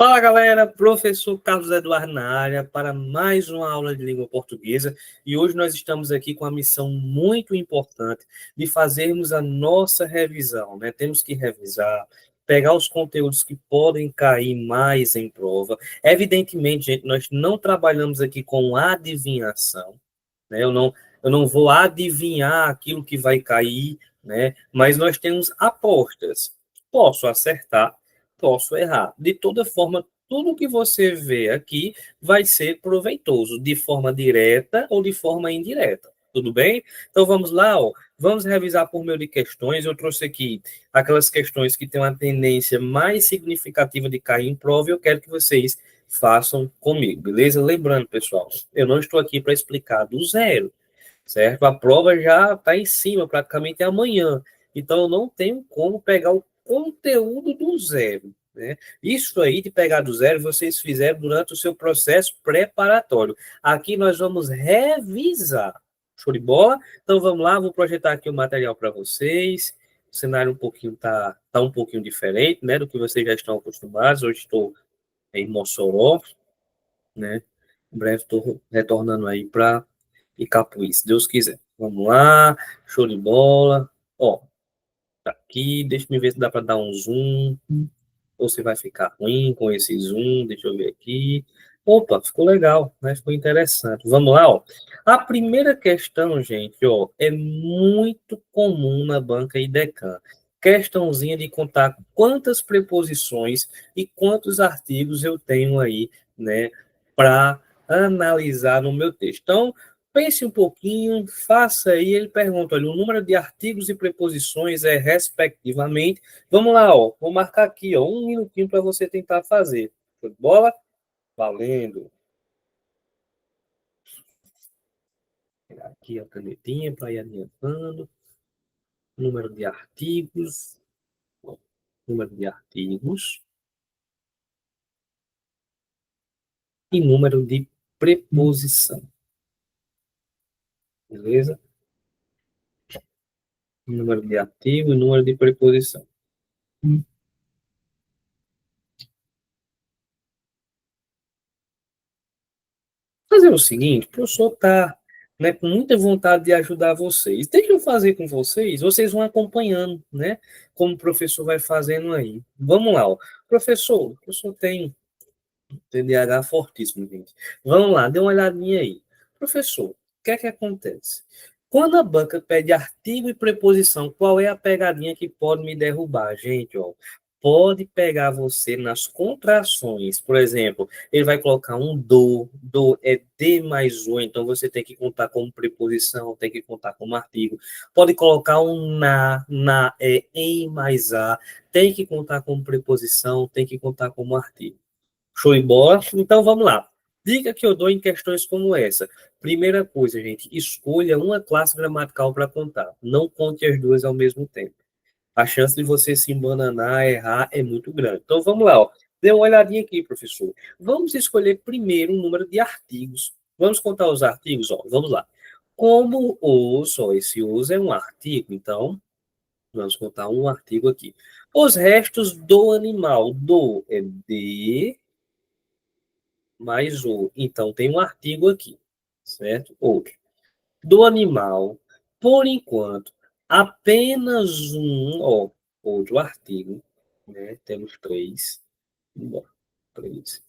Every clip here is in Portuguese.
Fala galera, professor Carlos Eduardo na área para mais uma aula de língua portuguesa e hoje nós estamos aqui com a missão muito importante de fazermos a nossa revisão, né? Temos que revisar, pegar os conteúdos que podem cair mais em prova. Evidentemente, gente, nós não trabalhamos aqui com adivinhação, né? Eu não vou adivinhar aquilo que vai cair, né? Mas nós temos apostas. Posso acertar, posso errar. De toda forma, tudo que você vê aqui vai ser proveitoso, de forma direta ou de forma indireta. Tudo bem? Então vamos lá, ó. Vamos revisar por meio de questões. Eu trouxe aqui aquelas questões que têm uma tendência mais significativa de cair em prova e eu quero que vocês façam comigo, beleza? Lembrando, pessoal, eu não estou aqui para explicar do zero, certo? A prova já está em cima, praticamente é amanhã. Então, eu não tenho como pegar o conteúdo do zero, né? Isso aí de pegar do zero, vocês fizeram durante o seu processo preparatório. Aqui nós vamos revisar. Show de bola? Então, vamos lá, vou projetar aqui o material para vocês. O cenário tá um pouquinho diferente, né, do que vocês já estão acostumados. Hoje estou em Mossoró, né? Em breve estou retornando aí para Icapuí, se Deus quiser. Vamos lá, show de bola. Ó, tá aqui, deixa eu ver se dá para dar um zoom. Ou se vai ficar ruim com esse zoom, deixa eu ver aqui. Opa, ficou legal, né? Ficou interessante. Vamos lá, ó. A primeira questão, gente, ó, é muito comum na banca IDECAN. Questãozinha de contar quantas preposições e quantos artigos eu tenho aí, né, para analisar no meu texto. Então, pense um pouquinho, faça aí. Ele pergunta, olha, o número de artigos e preposições é, respectivamente. Vamos lá, ó. Vou marcar aqui, ó, um minutinho para você tentar fazer. Show de bola? Valendo. Vou pegar aqui a canetinha para ir adiantando. Número de artigos. Número de artigos. E número de preposição. Beleza? Número de artigo e número de preposição. Fazer o seguinte, o professor está, né, com muita vontade de ajudar vocês. Deixa eu fazer com vocês, vocês vão acompanhando, né? Como o professor vai fazendo aí. Vamos lá, ó. O professor tem TDAH fortíssimo, gente. Vamos lá, dê uma olhadinha aí. Professor, o que é que acontece? Quando a banca pede artigo e preposição, qual é a pegadinha que pode me derrubar? Gente, ó, pode pegar você nas contrações. Por exemplo, ele vai colocar um do é de mais o, então você tem que contar como preposição, tem que contar como artigo. Pode colocar um na é em mais a, tem que contar como preposição, tem que contar como artigo. Show de bola? Então vamos lá. Dica que eu dou em questões como essa. Primeira coisa, gente, escolha uma classe gramatical para contar. Não conte as duas ao mesmo tempo. A chance de você se embananar, errar, é muito grande. Então vamos lá, ó. Dê uma olhadinha aqui, professor. Vamos escolher primeiro um número de artigos. Vamos contar os artigos, ó. Vamos lá. Como os, ó, esse os é um artigo, então vamos contar um artigo aqui. Os restos do animal. Do é de mais o. Então, tem um artigo aqui, certo? Outro. Do animal, por enquanto, apenas um, ó, outro artigo, né? Temos três. Ó, três.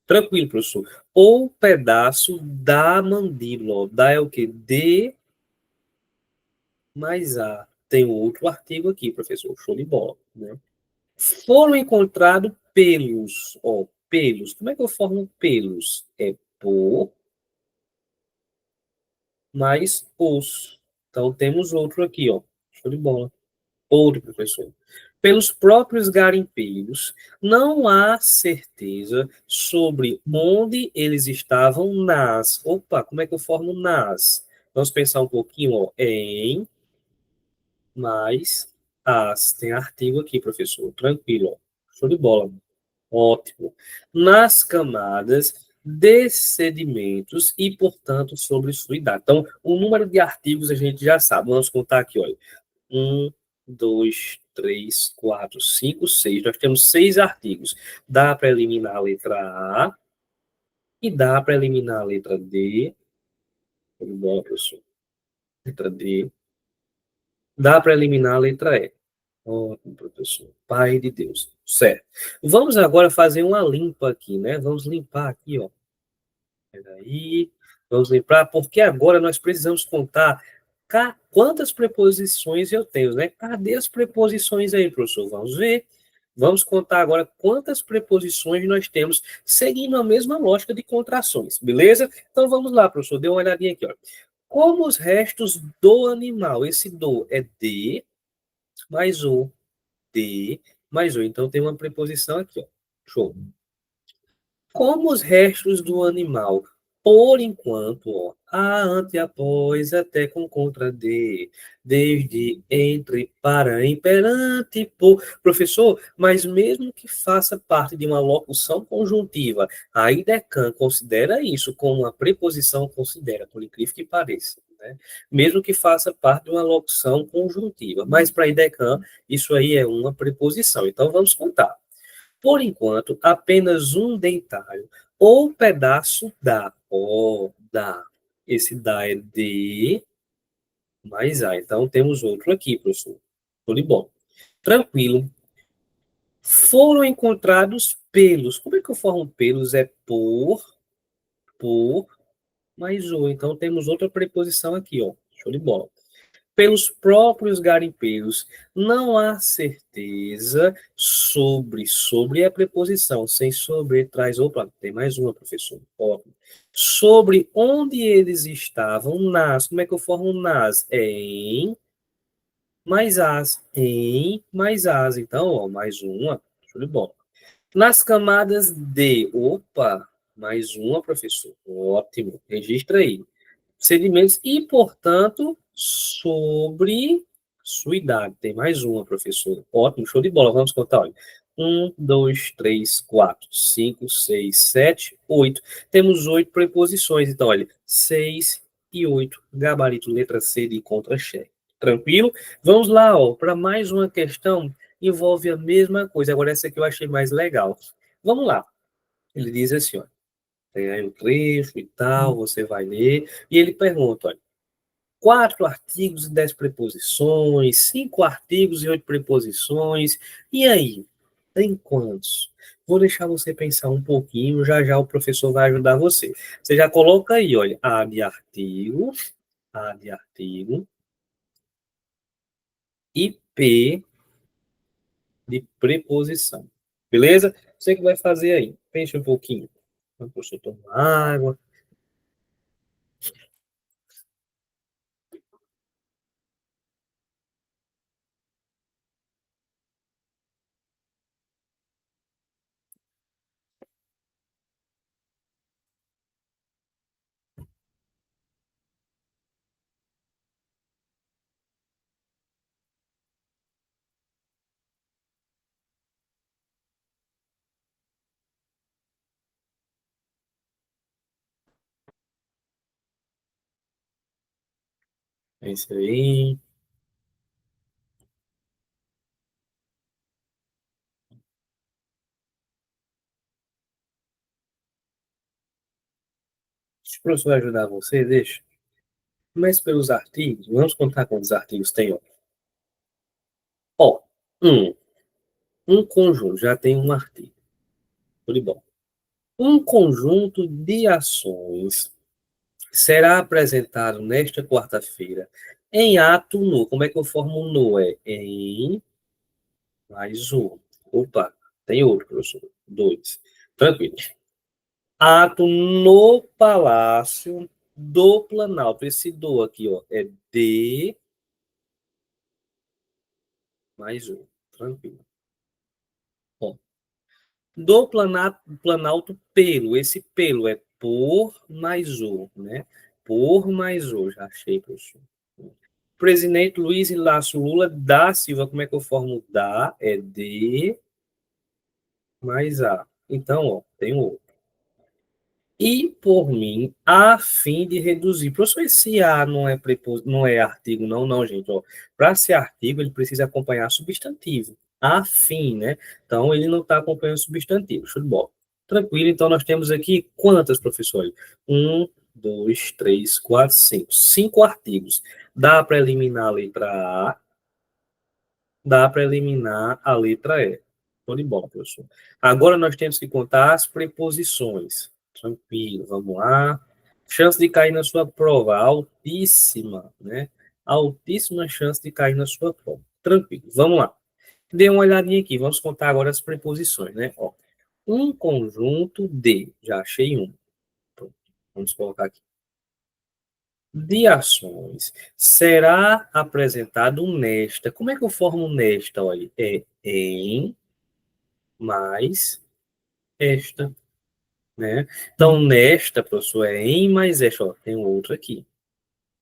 Tranquilo, professor. Ou pedaço da mandíbula, ó. Da é o quê? De mais A. Tem outro artigo aqui, professor. Show de bola, né? Foram encontrados pelos, ó, pelos. Como é que eu formo pelos? É por mais os. Então, temos outro aqui, ó. Show de bola. Outro, professor. Pelos próprios garimpeiros, não há certeza sobre onde eles estavam nas. Opa, como é que eu formo nas? Vamos pensar um pouquinho, ó. Em mais as. Tem artigo aqui, professor. Tranquilo, ó. Show de bola. Ótimo. Nas camadas de sedimentos e, portanto, sobre sua idade. Então, o número de artigos a gente já sabe. Vamos contar aqui, olha. Um, dois, 3, 4, 5, 6. Nós temos 6 artigos. Dá para eliminar a letra A e dá para eliminar a letra D. Tudo bom, professor? Letra D. Dá para eliminar a letra E. Ótimo, professor. Pai de Deus. Certo. Vamos agora fazer uma limpa aqui, né? Vamos limpar aqui, ó. Peraí. Vamos limpar, porque agora nós precisamos contar quantas preposições eu tenho, né? Cadê as preposições aí, professor? Vamos ver. Vamos contar agora quantas preposições nós temos, seguindo a mesma lógica de contrações, beleza? Então vamos lá, professor. Dê uma olhadinha aqui, ó. Como os restos do animal, esse do é de mais o, de mais o. Então tem uma preposição aqui, ó. Show. Como os restos do animal, por enquanto, ó, a, ante, após, até com contra de, desde, entre, para, imperante, por. Professor, mas mesmo que faça parte de uma locução conjuntiva, a IDECAN considera isso como uma preposição, considera, por incrível que pareça. Né? Mesmo que faça parte de uma locução conjuntiva. Mas para a IDECAN, isso aí é uma preposição. Então, vamos contar. Por enquanto, apenas um dentário ou pedaço da. Ó, da. Esse da é de mais A. Então, temos outro aqui, professor. Tudo bom. Tranquilo. Foram encontrados pelos. Como é que eu formo pelos? É por, mais o. Então, temos outra preposição aqui, ó. Show de bola. Pelos próprios garimpeiros. Não há certeza sobre a preposição, sem sobre, traz, opa, tem mais uma, professor, óbvio. Sobre onde eles estavam, nas, como é que eu formo nas? Em, mais as, em, mais as, então, ó, mais uma, show de bola. Nas camadas de, opa, mais uma, professor, ótimo, registra aí sedimentos e, portanto, sobre sua idade. Tem mais uma, professora. Ótimo, show de bola. Vamos contar, olha. 1, 2, 3, 4, 5, 6, 7, 8. Temos 8 preposições. Então, olha, 6 e 8. Gabarito, letra C de contra-cheque. Tranquilo? Vamos lá, ó, para mais uma questão. Envolve a mesma coisa. Agora, essa aqui eu achei mais legal. Vamos lá. Ele diz assim, ó. Tem aí um trecho e tal, você vai ler. E ele pergunta, olha, 4 artigos e 10 preposições, 5 artigos e 8 preposições. E aí? Tem quantos? Vou deixar você pensar um pouquinho, já já o professor vai ajudar você. Você já coloca aí, olha, A de artigo, e P de preposição. Beleza? Você que vai fazer aí. Pense um pouquinho. Enquanto o professor toma água. É isso aí. Se o professor vai ajudar você, deixa. Mas pelos artigos, vamos contar quantos artigos tem, ó. Ó, um, um conjunto, já tem um artigo. Tudo bom. Um conjunto de ações será apresentado nesta quarta-feira em ato no. Como é que eu formo um no? É em mais um. Opa, tem outro, professor. Dois. Tranquilo. Ato no Palácio do Planalto. Esse do aqui, ó, é de mais um. Tranquilo. Ó, do Planalto pelo. Esse pelo é por mais o, né? Por mais o, já achei, professor. Presidente Luiz Inácio Lula da Silva, como é que eu formo da? É de mais a. Então, ó, tem o outro. E, por mim, a fim de reduzir. Professor, esse A não é artigo, não, não, gente. Para ser artigo, ele precisa acompanhar substantivo. A fim, né? Então, ele não está acompanhando substantivo. Show de bola. Tranquilo, então nós temos aqui quantas, professores? Um, dois, três, quatro, cinco. Cinco artigos. Dá para eliminar a letra A, dá para eliminar a letra E. Show de bola, professor. Agora nós temos que contar as preposições. Tranquilo, vamos lá. Chance de cair na sua prova, altíssima, né? Altíssima chance de cair na sua prova. Tranquilo, vamos lá. Dê uma olhadinha aqui, vamos contar agora as preposições, né? Ó, um conjunto de, já achei um. Pronto, vamos colocar aqui. De ações será apresentado nesta. Como é que eu formo nesta? Olha, é em mais esta, né? Então, nesta, professor, é em mais esta. Ó, tem outra aqui.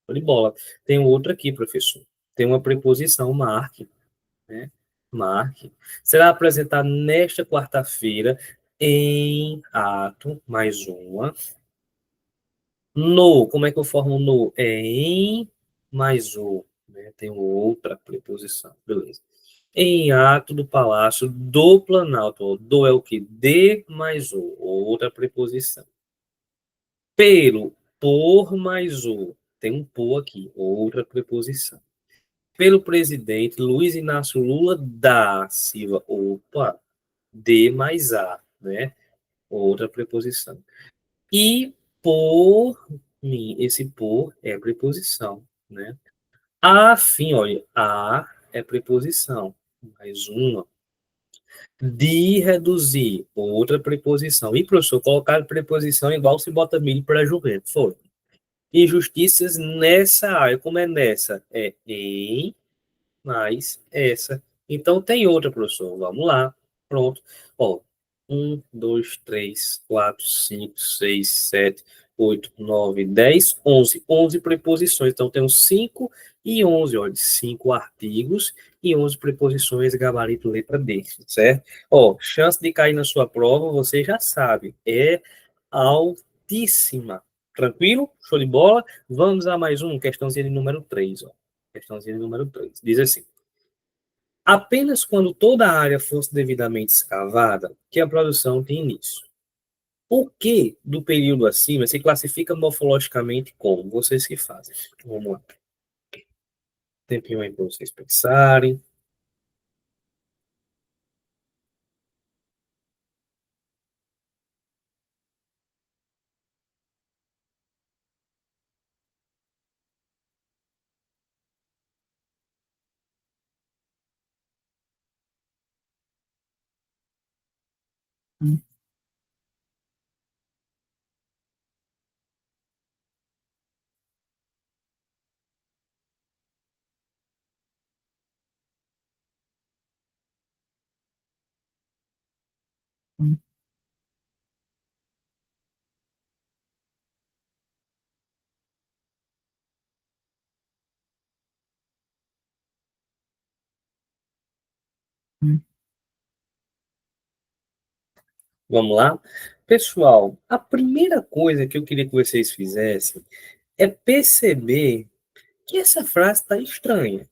Show de bola. Tem outra aqui, professor. Tem uma preposição, marque, né? Marque. Será apresentado nesta quarta-feira em ato, mais uma. No, como é que eu formo no? É em mais o, né? Tem outra preposição, beleza. Em ato do palácio do Planalto. Do é o que? De mais o, outra preposição. Pelo, por mais o. Tem um por aqui, outra preposição. Pelo presidente Luiz Inácio Lula da Silva. Opa, de mais a, né? Outra preposição. E por mim, esse por é preposição, né? A fim, olha, a é preposição. Mais uma. De reduzir, outra preposição. E, professor, colocar preposição igual se bota milho para jumento. Foi. Injustiças nessa área. Como é nessa? É em mais essa. Então, tem outra, professor. Vamos lá. Pronto. Ó, 1, 2, 3, 4, 5, 6, 7, 8, 9, 10, 11. 11 preposições. Então, temos 5 e 11. Olha, 5 artigos e 11 preposições, gabarito letra D, certo? Ó, chance de cair na sua prova, você já sabe, é altíssima. Tranquilo? Show de bola? Vamos a mais um, questãozinha de número 3. Ó. Questãozinha de número 3. Diz assim: apenas quando toda a área fosse devidamente escavada, que a produção tem início. O que do período acima se classifica morfologicamente como? Vocês que fazem. Vamos lá. Tempinho aí para vocês pensarem. Vamos lá? Pessoal, a primeira coisa que eu queria que vocês fizessem é perceber que essa frase está estranha.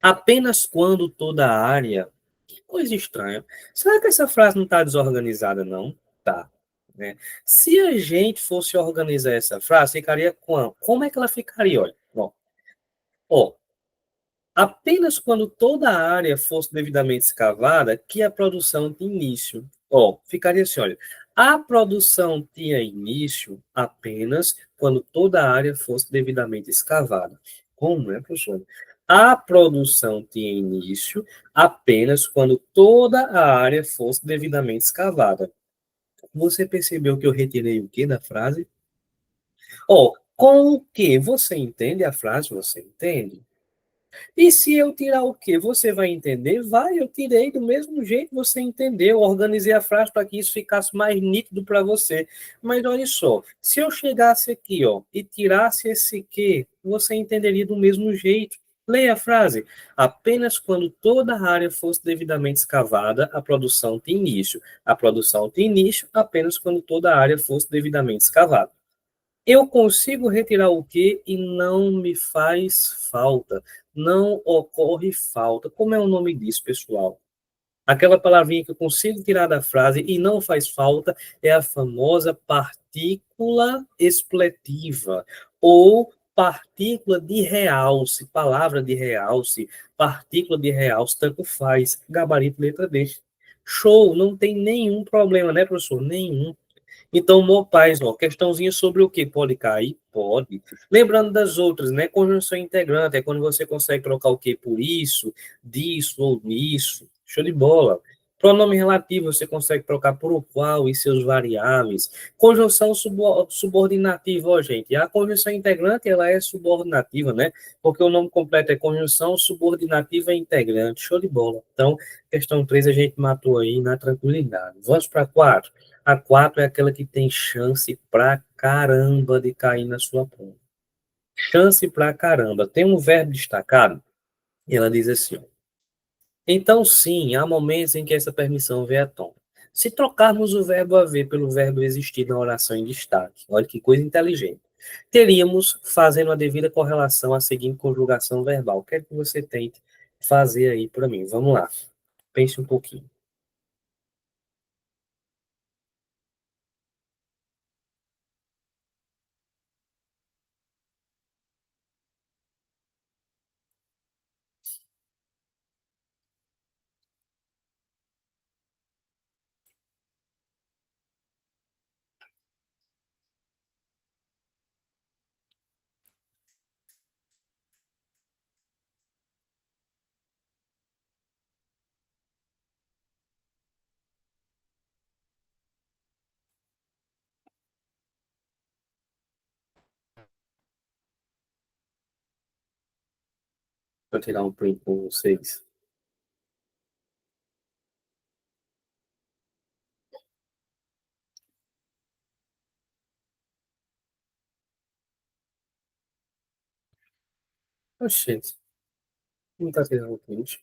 Apenas quando toda a área. Que coisa estranha. Será que essa frase não está desorganizada, não? Tá. Né? Se a gente fosse organizar essa frase, ficaria como é que ela ficaria? Olha, ó, apenas quando toda a área fosse devidamente escavada, que a produção tinha início. Ó, ficaria assim, olha. A produção tinha início apenas quando toda a área fosse devidamente escavada. Como é, professor? A produção tinha início apenas quando toda a área fosse devidamente escavada. Você percebeu que eu retirei o que da frase? Ó, com o que você entende a frase? Você entende? E se eu tirar o quê? Você vai entender? Vai, eu tirei do mesmo jeito, você entendeu. Organizei a frase para que isso ficasse mais nítido para você. Mas olha só, se eu chegasse aqui, ó, e tirasse esse que, você entenderia do mesmo jeito. Leia a frase. Apenas quando toda a área fosse devidamente escavada, a produção tem início. A produção tem início apenas quando toda a área fosse devidamente escavada. Eu consigo retirar o que e não me faz falta. Não ocorre falta. Como é o nome disso, pessoal? Aquela palavrinha que eu consigo tirar da frase e não faz falta é a famosa partícula expletiva ou partícula de realce, palavra de realce, partícula de realce, tanto faz, gabarito letra D. Show, não tem nenhum problema, né, professor? Nenhum. Então, Mopaz, ó, questãozinha sobre o que pode cair? Pode. Lembrando das outras, né? Conjunção integrante é quando você consegue trocar o que por isso, disso ou nisso. Show de bola. Pronome relativo você consegue trocar por o qual e seus variáveis. Conjunção subordinativa, ó, gente. A conjunção integrante, ela é subordinativa, né? Porque o nome completo é conjunção subordinativa integrante. Show de bola. Então, questão 3 a gente matou aí na tranquilidade. Vamos para 4. A 4 é aquela que tem chance pra caramba de cair na sua prova. Chance pra caramba. Tem um verbo destacado, e ela diz assim, ó, então, sim, há momentos em que essa permissão vem à tona. Se trocarmos o verbo haver pelo verbo existir na oração em destaque, olha que coisa inteligente, teríamos, fazendo a devida correlação, a seguinte conjugação verbal. Quero que você tente fazer aí para mim. Vamos lá. Pense um pouquinho. Vou tirar um print com vocês. Oxente, não está tirando um print.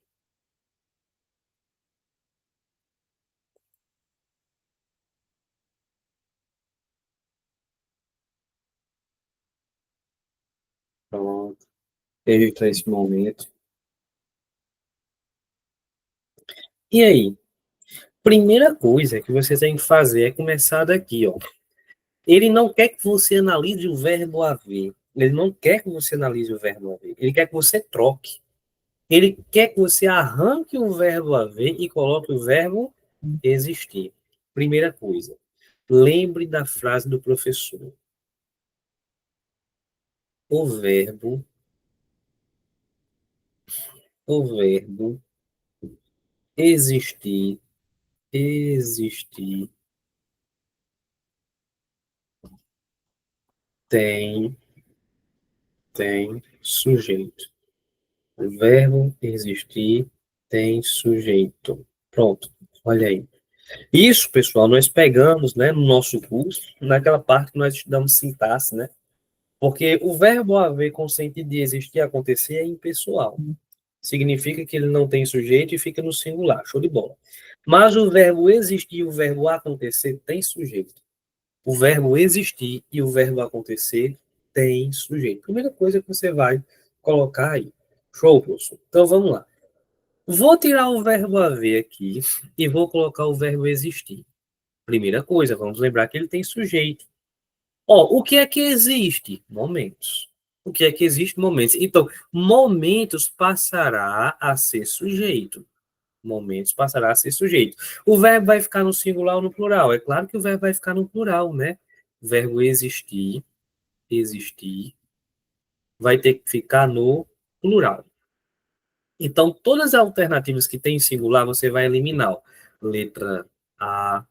Pronto. Evita esse momento. E aí? Primeira coisa que você tem que fazer é começar daqui, ó. Ele não quer que você analise o verbo haver. Ele não quer que você analise o verbo haver. Ele quer que você troque. Ele quer que você arranque o verbo haver e coloque o verbo existir. Primeira coisa. Lembre da frase do professor. O verbo, o verbo existir, existir, tem, tem sujeito. O verbo existir tem sujeito. Pronto, olha aí. Isso, pessoal, nós pegamos, né, no nosso curso, naquela parte que nós estudamos sintaxe, né? Porque o verbo haver com sentido de existir e acontecer é impessoal. Significa que ele não tem sujeito e fica no singular. Show de bola. Mas o verbo existir e o verbo acontecer tem sujeito. O verbo existir e o verbo acontecer tem sujeito. Primeira coisa que você vai colocar aí. Show, professor. Então vamos lá. Vou tirar o verbo haver aqui e vou colocar o verbo existir. Primeira coisa, vamos lembrar que ele tem sujeito. Ó, o que é que existe? Momentos. O que é que existe? Momentos. Então, momentos passará a ser sujeito. Momentos passará a ser sujeito. O verbo vai ficar no singular ou no plural? É claro que o verbo vai ficar no plural, né? O verbo existir, existir, vai ter que ficar no plural. Então, todas as alternativas que tem em singular, você vai eliminar. Ó. Letra A,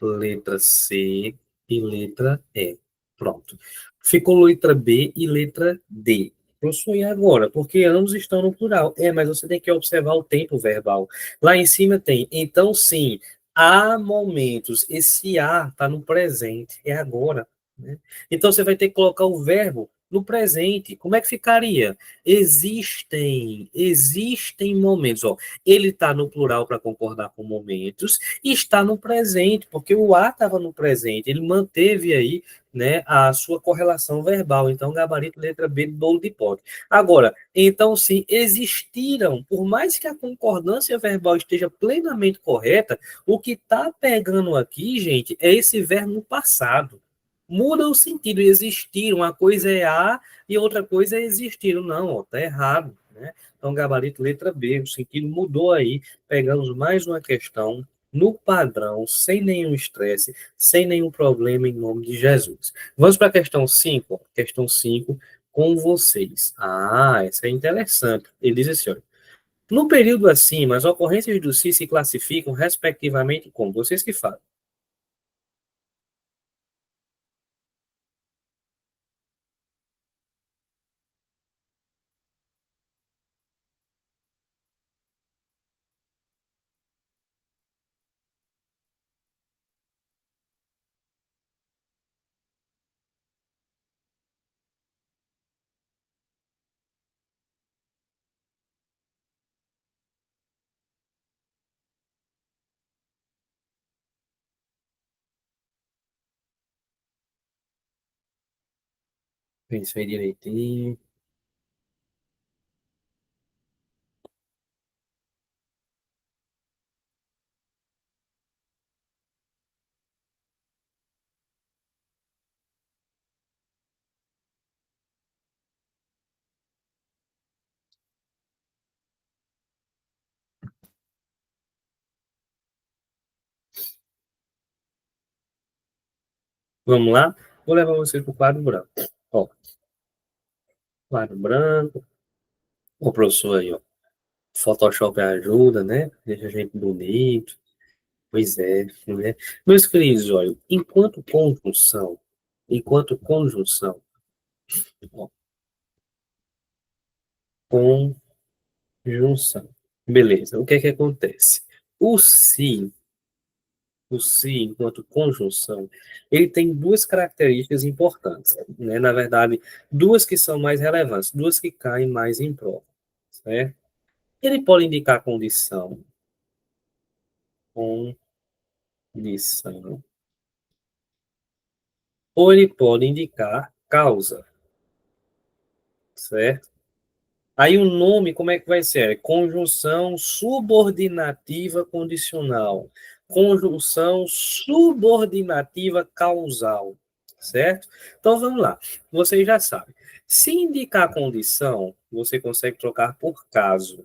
letra C e letra E. Pronto. Ficou letra B e letra D. Professor, e agora? Porque ambos estão no plural. É, mas você tem que observar o tempo verbal. Lá em cima tem, então sim, há momentos. Esse há está no presente, é agora. Né? Então você vai ter que colocar o verbo no presente. Como é que ficaria? Existem momentos. Ó, ele está no plural para concordar com momentos e está no presente, porque o A estava no presente. Ele manteve aí, né, a sua correlação verbal. Então, gabarito letra B do bolo de pote. Agora, então, sim, existiram, por mais que a concordância verbal esteja plenamente correta, o que está pegando aqui, gente, é esse verbo no passado. Muda o sentido, existir, uma coisa é A e outra coisa é existir. Não, ó, tá errado, né? Então, gabarito letra B, o sentido mudou aí. Pegamos mais uma questão no padrão, sem nenhum estresse, sem nenhum problema, em nome de Jesus. Vamos para a questão 5. Questão 5 com vocês. Ah, essa é interessante. Ele diz assim, olha, no período acima, as ocorrências do si se classificam respectivamente como vocês que falam. Pensei direitinho. Vamos lá? Vou levar vocês para o quadro branco. Ó, quadro branco. O professor aí, ó. Photoshop ajuda, né? Deixa a gente bonito. Pois é, né? Meus queridos, olha, enquanto conjunção, ó, conjunção. Beleza, o que é que acontece? O se, o se, enquanto conjunção, ele tem duas características importantes, né? Na verdade, duas que são mais relevantes, duas que caem mais em prova, certo? Ele pode indicar condição, ou ele pode indicar causa, certo? Aí o nome, como é que vai ser? É conjunção subordinativa condicional. Conjunção subordinativa causal. Certo? Então vamos lá. Vocês já sabem. Se indicar condição, você consegue trocar por caso.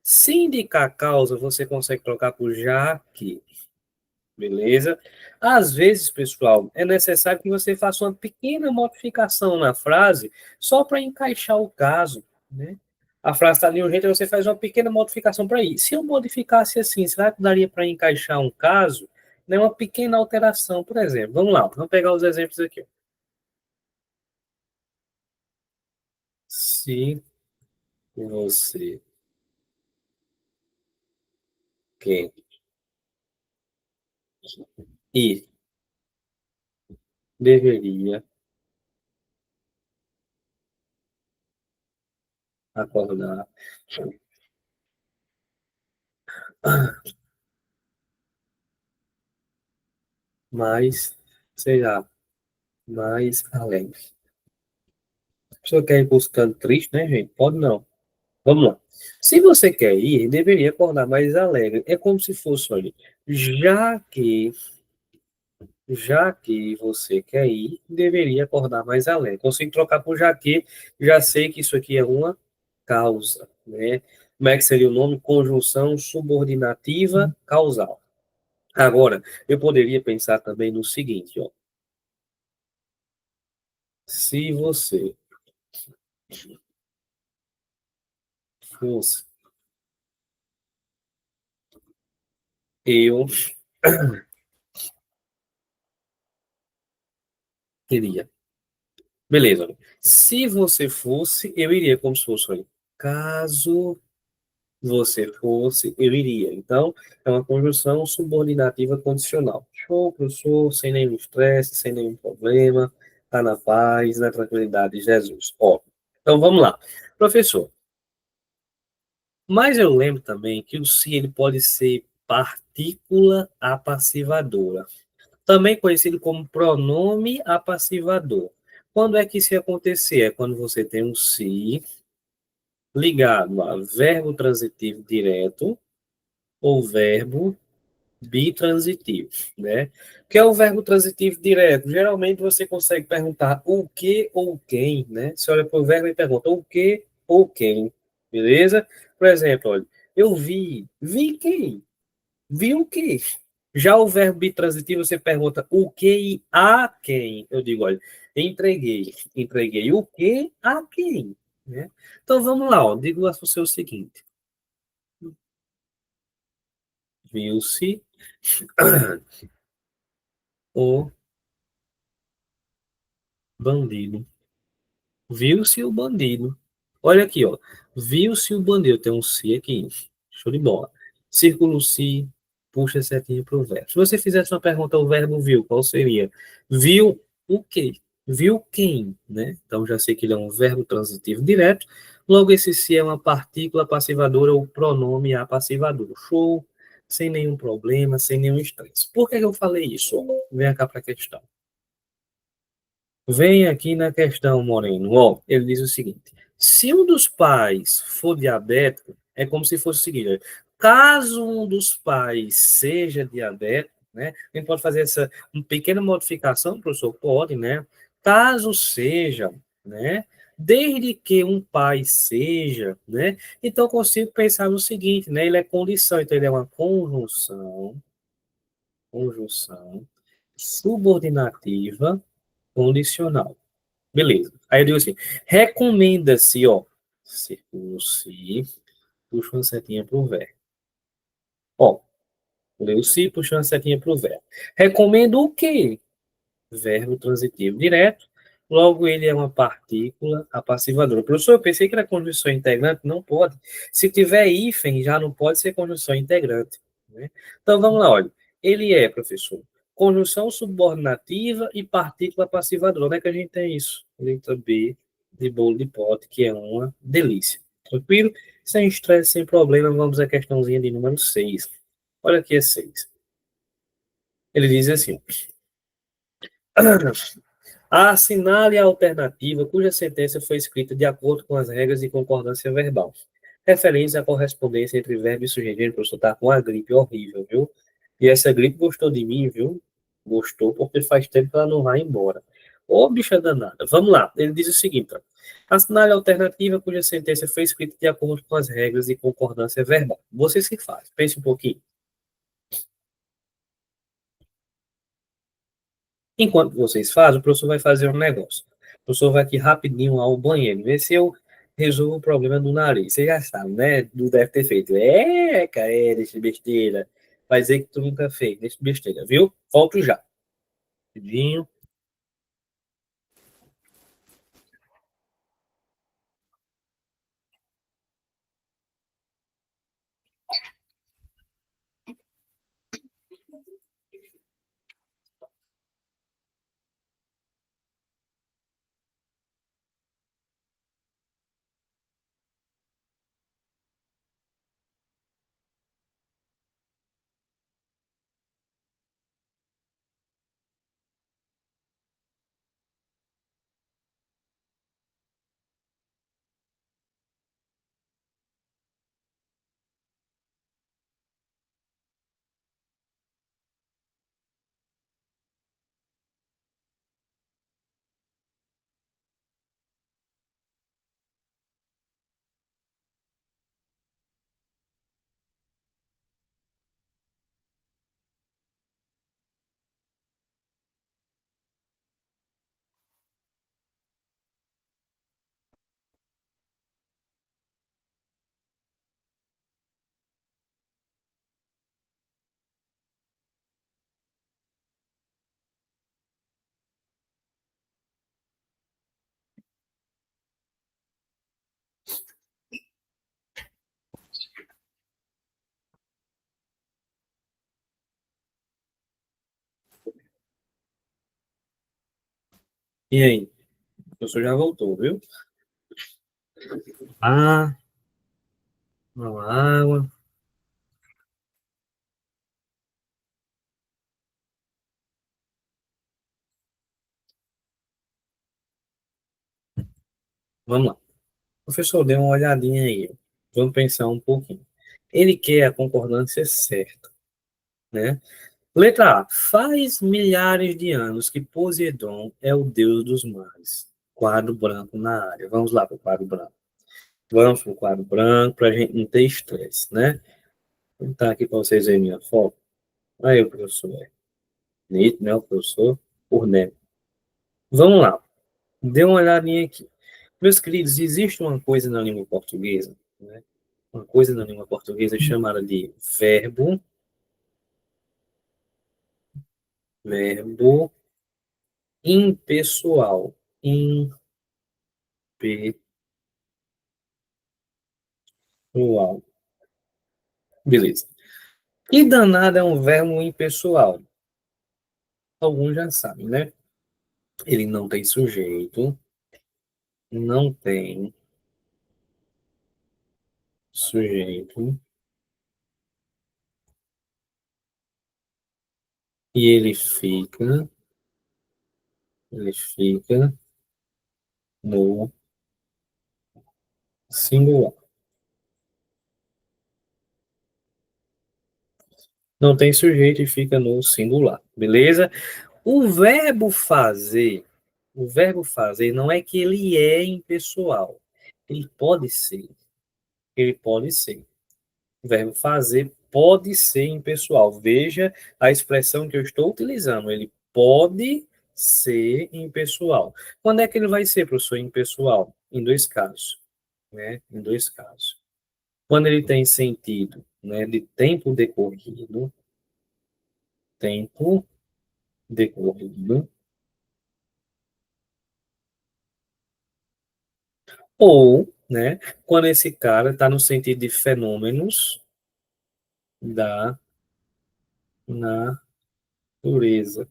Se indicar causa, você consegue trocar por já que. Beleza? Às vezes, pessoal, é necessário que você faça uma pequena modificação na frase só para encaixar o caso, né? A frase está de um jeito, você faz uma pequena modificação para ir. Se eu modificasse assim, será que daria para encaixar um caso? Né? Uma pequena alteração, por exemplo. Vamos lá, vamos pegar os exemplos aqui. Se você quer ir, deveria acordar mais, sei lá, mais alegre. A pessoa quer ir buscando triste, né, gente? Pode não. Vamos lá. Se você quer ir, deveria acordar mais alegre. É como se fosse, olha, já que, já que você quer ir, deveria acordar mais alegre. Consigo trocar por já sei que isso aqui é uma causa, né? Como é que seria o nome? Conjunção subordinativa causal. Agora, eu poderia pensar também no seguinte, ó. Se você fosse eu, queria. Beleza. Olha. Se você fosse, eu iria, como se fosse, olha, caso você fosse, eu iria. Então, é uma conjunção subordinativa condicional. Show, professor, sem nenhum estresse, sem nenhum problema. Tá na paz, na tranquilidade de Jesus. Ó, então vamos lá. Professor, mas eu lembro também que o se ele pode ser partícula apassivadora, também conhecido como pronome apassivador. Quando é que isso ia acontecer? É quando você tem um se ligado a verbo transitivo direto ou verbo bitransitivo, né? O que é o verbo transitivo direto? Geralmente você consegue perguntar o que ou quem, né? Você olha para o verbo e pergunta o que ou quem, beleza? Por exemplo, olha, eu vi quem? Vi o quê? Já o verbo bitransitivo, você pergunta o que e a quem? Eu digo, olha, entreguei. Entreguei o que a quem? Né? Então vamos lá, ó. Digo a você o seguinte: viu-se o bandido. Viu-se o bandido. Olha aqui, ó. Viu-se o bandido. Tem um se aqui. Show de bola. Círculo se, puxa a setinha para o verbo. Se você fizesse uma pergunta ao verbo viu, qual seria? Viu o quê? Viu quem, né? Então já sei que ele é um verbo transitivo direto. Logo, esse se é uma partícula passivadora ou pronome apassivador. Show. Sem nenhum problema, sem nenhum estresse. Por que eu falei isso? Vem cá para a questão. Vem aqui na questão, Moreno. Ó, ele diz o seguinte: se um dos pais for diabético, é como se fosse o seguinte: caso um dos pais seja diabético, né? A gente pode fazer essa uma pequena modificação, professor? Pode, né? Caso seja, né? Desde que um pai seja, né? Então eu consigo pensar no seguinte, né? Ele é condição, então ele é uma conjunção subordinativa condicional. Beleza. Aí eu digo assim, recomenda-se, ó, círculo se, puxa uma setinha pro verbo. Ó, leu se, puxa uma setinha pro verbo. Recomendo o quê? Verbo transitivo direto, logo ele é uma partícula apassivadora. Professor, eu pensei que era conjunção integrante, não pode. Se tiver hífen, já não pode ser conjunção integrante, né? Então vamos lá, olha. Ele é, professor, conjunção subordinativa e partícula passivadora. Onde é que a gente tem isso? Letra B de bolo de pote, que é uma delícia. Tranquilo? Sem estresse, sem problema, vamos à questãozinha de número 6. Olha aqui é 6. Ele diz assim: assinale a alternativa cuja sentença foi escrita de acordo com as regras de concordância verbal. Referência à correspondência entre verbo e sujeito. Gente, o professor tá com uma gripe horrível, viu? E essa gripe gostou de mim, viu? Gostou porque faz tempo que ela não vai embora. Ô, bicha danada. Vamos lá. Ele diz o seguinte: ó. Assinale a alternativa cuja sentença foi escrita de acordo com as regras de concordância verbal. Vocês que fazem. Pense um pouquinho. Enquanto vocês fazem, o professor vai fazer um negócio. O professor vai aqui rapidinho ao banheiro, ver se eu resolvo o problema do nariz. Você já sabe, né? Não deve ter feito. É, cara, deixa de besteira. Vai dizer que tu nunca fez, deixa de besteira, viu? Volto já. Rapidinho. E aí? O professor já voltou, viu? Ah, uma água. Vamos lá. Professor, dê uma olhadinha aí. Vamos pensar um pouquinho. Ele quer a concordância certa, né? Letra A. Faz milhares de anos que Poseidon é o deus dos mares. Quadro branco na área. Vamos lá para o quadro branco. Vamos para o quadro branco para a gente não ter estresse, né? Vou botar aqui para vocês verem minha foto. Aí, o professor. Nito, né? O professor Urné. Vamos lá. Dê uma olhadinha aqui. Meus queridos, existe uma coisa na língua portuguesa, né? Uma coisa na língua portuguesa chamada de verbo impessoal. Impessoal. Beleza. E danado é um verbo impessoal. Alguns já sabem, né? Ele não tem sujeito, não tem sujeito, e ele fica no singular. Não tem sujeito e fica no singular, beleza? O verbo fazer não é que ele é impessoal. Ele pode ser, ele pode ser. O verbo fazer pode ser impessoal. Veja a expressão que eu estou utilizando. Ele pode ser impessoal. Quando é que ele vai ser, professor, impessoal? Em dois casos, né? Em dois casos. Quando ele tem sentido, né, de tempo decorrido, ou, né, quando esse cara está no sentido de fenômenos da natureza.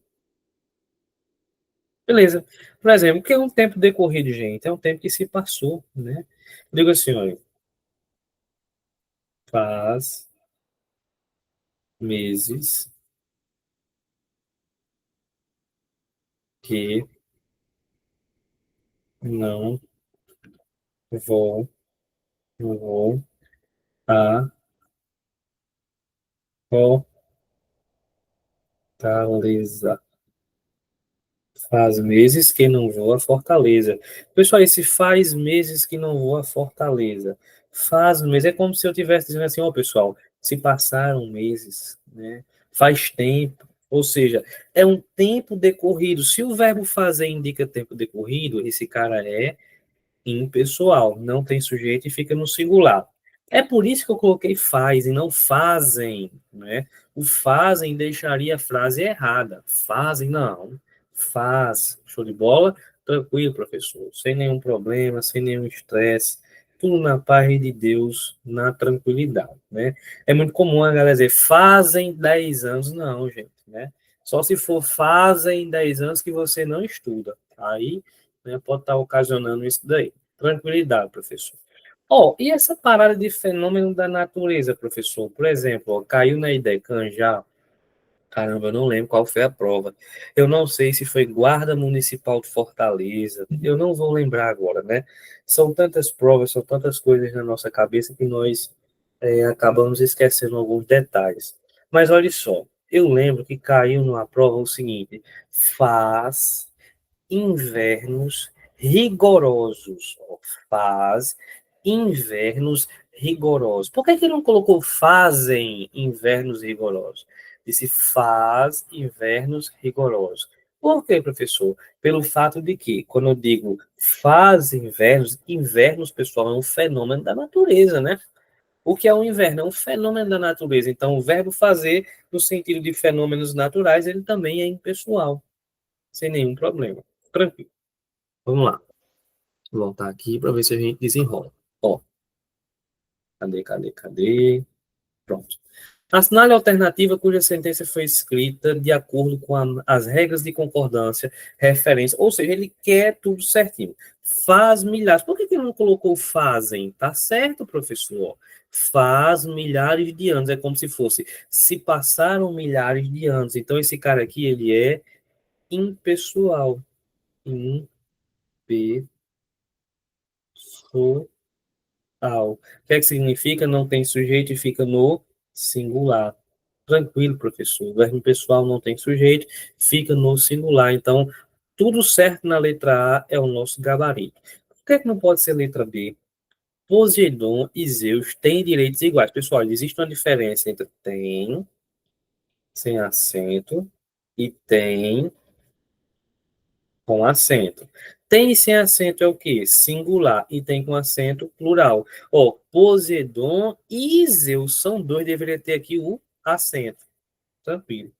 Beleza. Por exemplo, o que é um tempo decorrido, gente? É um tempo que se passou, né? Digo assim, olha, faz meses que não vou a Fortaleza. Faz meses que não vou a Fortaleza. Pessoal, esse faz meses que não vou a Fortaleza. Faz meses. É como se eu estivesse dizendo assim, ó, pessoal, se passaram meses, né? Faz tempo. Ou seja, é um tempo decorrido. Se o verbo fazer indica tempo decorrido, esse cara é impessoal, não tem sujeito e fica no singular. É por isso que eu coloquei faz e não fazem, né? O fazem deixaria a frase errada. Fazem, não. Faz. Show de bola? Tranquilo, professor. Sem nenhum problema, sem nenhum estresse. Tudo na paz de Deus, na tranquilidade, né? É muito comum a galera dizer, fazem 10 anos. Não, gente, né? Só se for fazem 10 anos que você não estuda. Aí, né, pode estar ocasionando isso daí. Tranquilidade, professor. Ó, e essa parada de fenômeno da natureza, professor? Por exemplo, ó, caiu na IDECAN já. Caramba, eu não lembro qual foi a prova. Eu não sei se foi Guarda Municipal de Fortaleza. Eu não vou lembrar agora, né? São tantas provas, são tantas coisas na nossa cabeça que nós acabamos esquecendo alguns detalhes. Mas olha só, eu lembro que caiu numa prova o seguinte: faz invernos rigorosos. Faz invernos rigorosos. Por que que não colocou fazem invernos rigorosos? Disse faz invernos rigorosos. Por quê, professor? Pelo fato de que, quando eu digo faz invernos, invernos, pessoal, é um fenômeno da natureza, né? O que é um inverno? É um fenômeno da natureza. Então, o verbo fazer, no sentido de fenômenos naturais, ele também é impessoal, sem nenhum problema. Tranquilo. Vamos lá. Vou voltar aqui para ver se a gente desenrola. Ó, cadê? Pronto. Assinale a alternativa cuja sentença foi escrita de acordo com as regras de concordância, referência, ou seja, ele quer tudo certinho. Faz milhares. Por que que ele não colocou fazem? Tá certo, professor. Faz milhares de anos. É como se fosse, se passaram milhares de anos. Então, esse cara aqui, ele é impessoal. Impessoal. O que é que significa? Não tem sujeito e fica no singular. Tranquilo, professor. O verbo pessoal não tem sujeito, fica no singular. Então, tudo certo na letra A é o nosso gabarito. Por que é que não pode ser letra B? Poseidon e Zeus têm direitos iguais. Pessoal, existe uma diferença entre tem, sem acento, e tem com acento. Tem sem acento é o quê? Singular. E tem com acento plural. Ó, Poseidon e Zeus são dois, deveria ter aqui o acento. Tranquilo.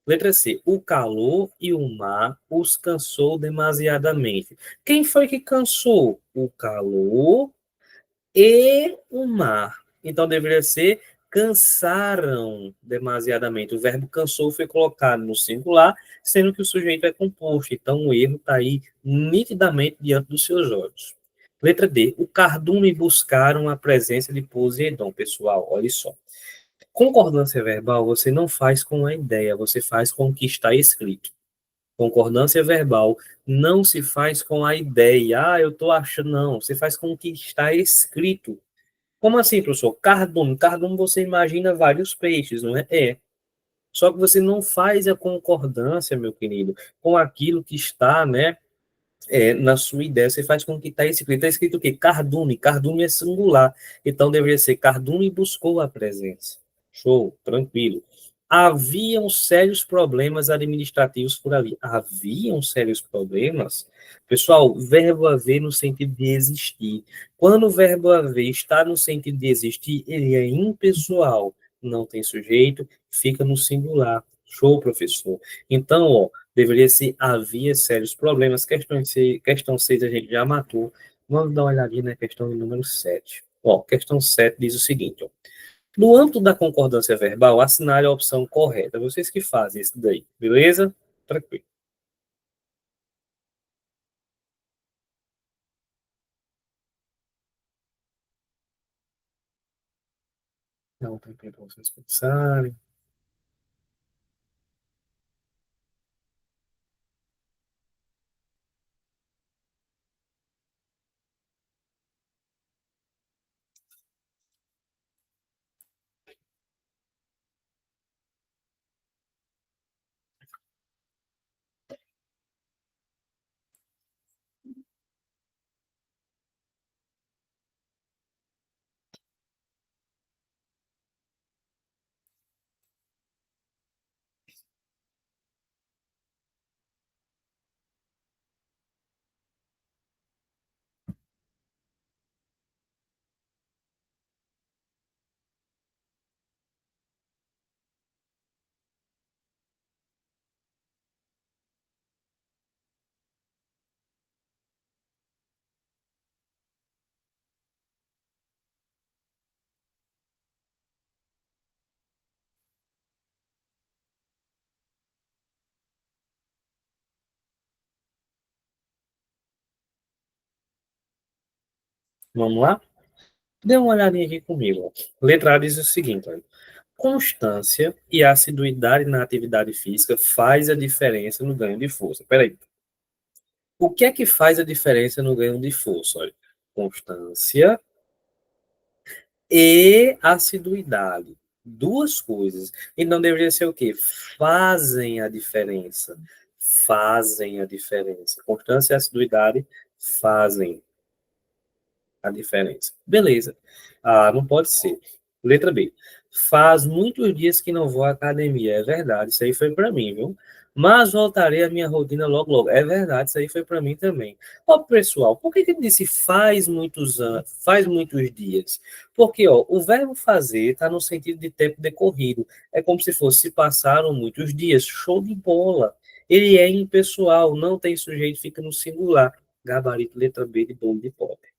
Letra C. O calor e o mar os cansou demasiadamente. Quem foi que cansou? O calor e o mar. Então deveria ser cansaram demasiadamente. O verbo cansou foi colocado no singular, sendo que o sujeito é composto. Então o erro está aí nitidamente diante dos seus olhos. Letra D. O cardume buscaram a presença de Poseidon. Pessoal, olha só. Concordância verbal você não faz com a ideia, você faz com o que está escrito. Concordância verbal não se faz com a ideia. Ah, eu estou achando. Não, você faz com o que está escrito. Como assim, professor? Cardume. Cardume você imagina vários peixes, não é? É. Só que você não faz a concordância, meu querido, com aquilo que está, né, na sua ideia. Você faz com que está escrito. Está escrito o quê? Cardume. Cardume é singular. Então deveria ser Cardume buscou a presença. Show, tranquilo. Haviam sérios problemas administrativos por ali. Haviam sérios problemas? Pessoal, verbo haver no sentido de existir. Quando o verbo haver está no sentido de existir, ele é impessoal, não tem sujeito, fica no singular. Show, professor. Então, ó, deveria ser havia sérios problemas. Questão 6 a gente já matou. Vamos dar uma olhadinha na questão número 7. Ó, questão 7 diz o seguinte, ó. No âmbito da concordância verbal, assinale a opção correta. Vocês que fazem isso daí, beleza? Tranquilo. Não tem tempo para vocês pensarem. Vamos lá? Dê uma olhadinha aqui comigo. Ó. Letra A diz o seguinte, olha. Constância e assiduidade na atividade física faz a diferença no ganho de força. Peraí. O que é que faz a diferença no ganho de força? Olha, constância e assiduidade. Duas coisas. Então deveria ser o quê? Fazem a diferença. Fazem a diferença. Constância e assiduidade fazem a diferença. Beleza. Ah, não pode ser. Letra B. Faz muitos dias que não vou à academia. É verdade, isso aí foi para mim, viu? Mas voltarei à minha rotina logo, logo. É verdade, isso aí foi para mim também. Ó, pessoal, por que que ele disse faz muitos anos, faz muitos dias? Porque, ó, o verbo fazer está no sentido de tempo decorrido. É como se fosse se passaram muitos dias. Show de bola. Ele é impessoal, não tem sujeito, fica no singular. Gabarito, letra B de bolo de pote.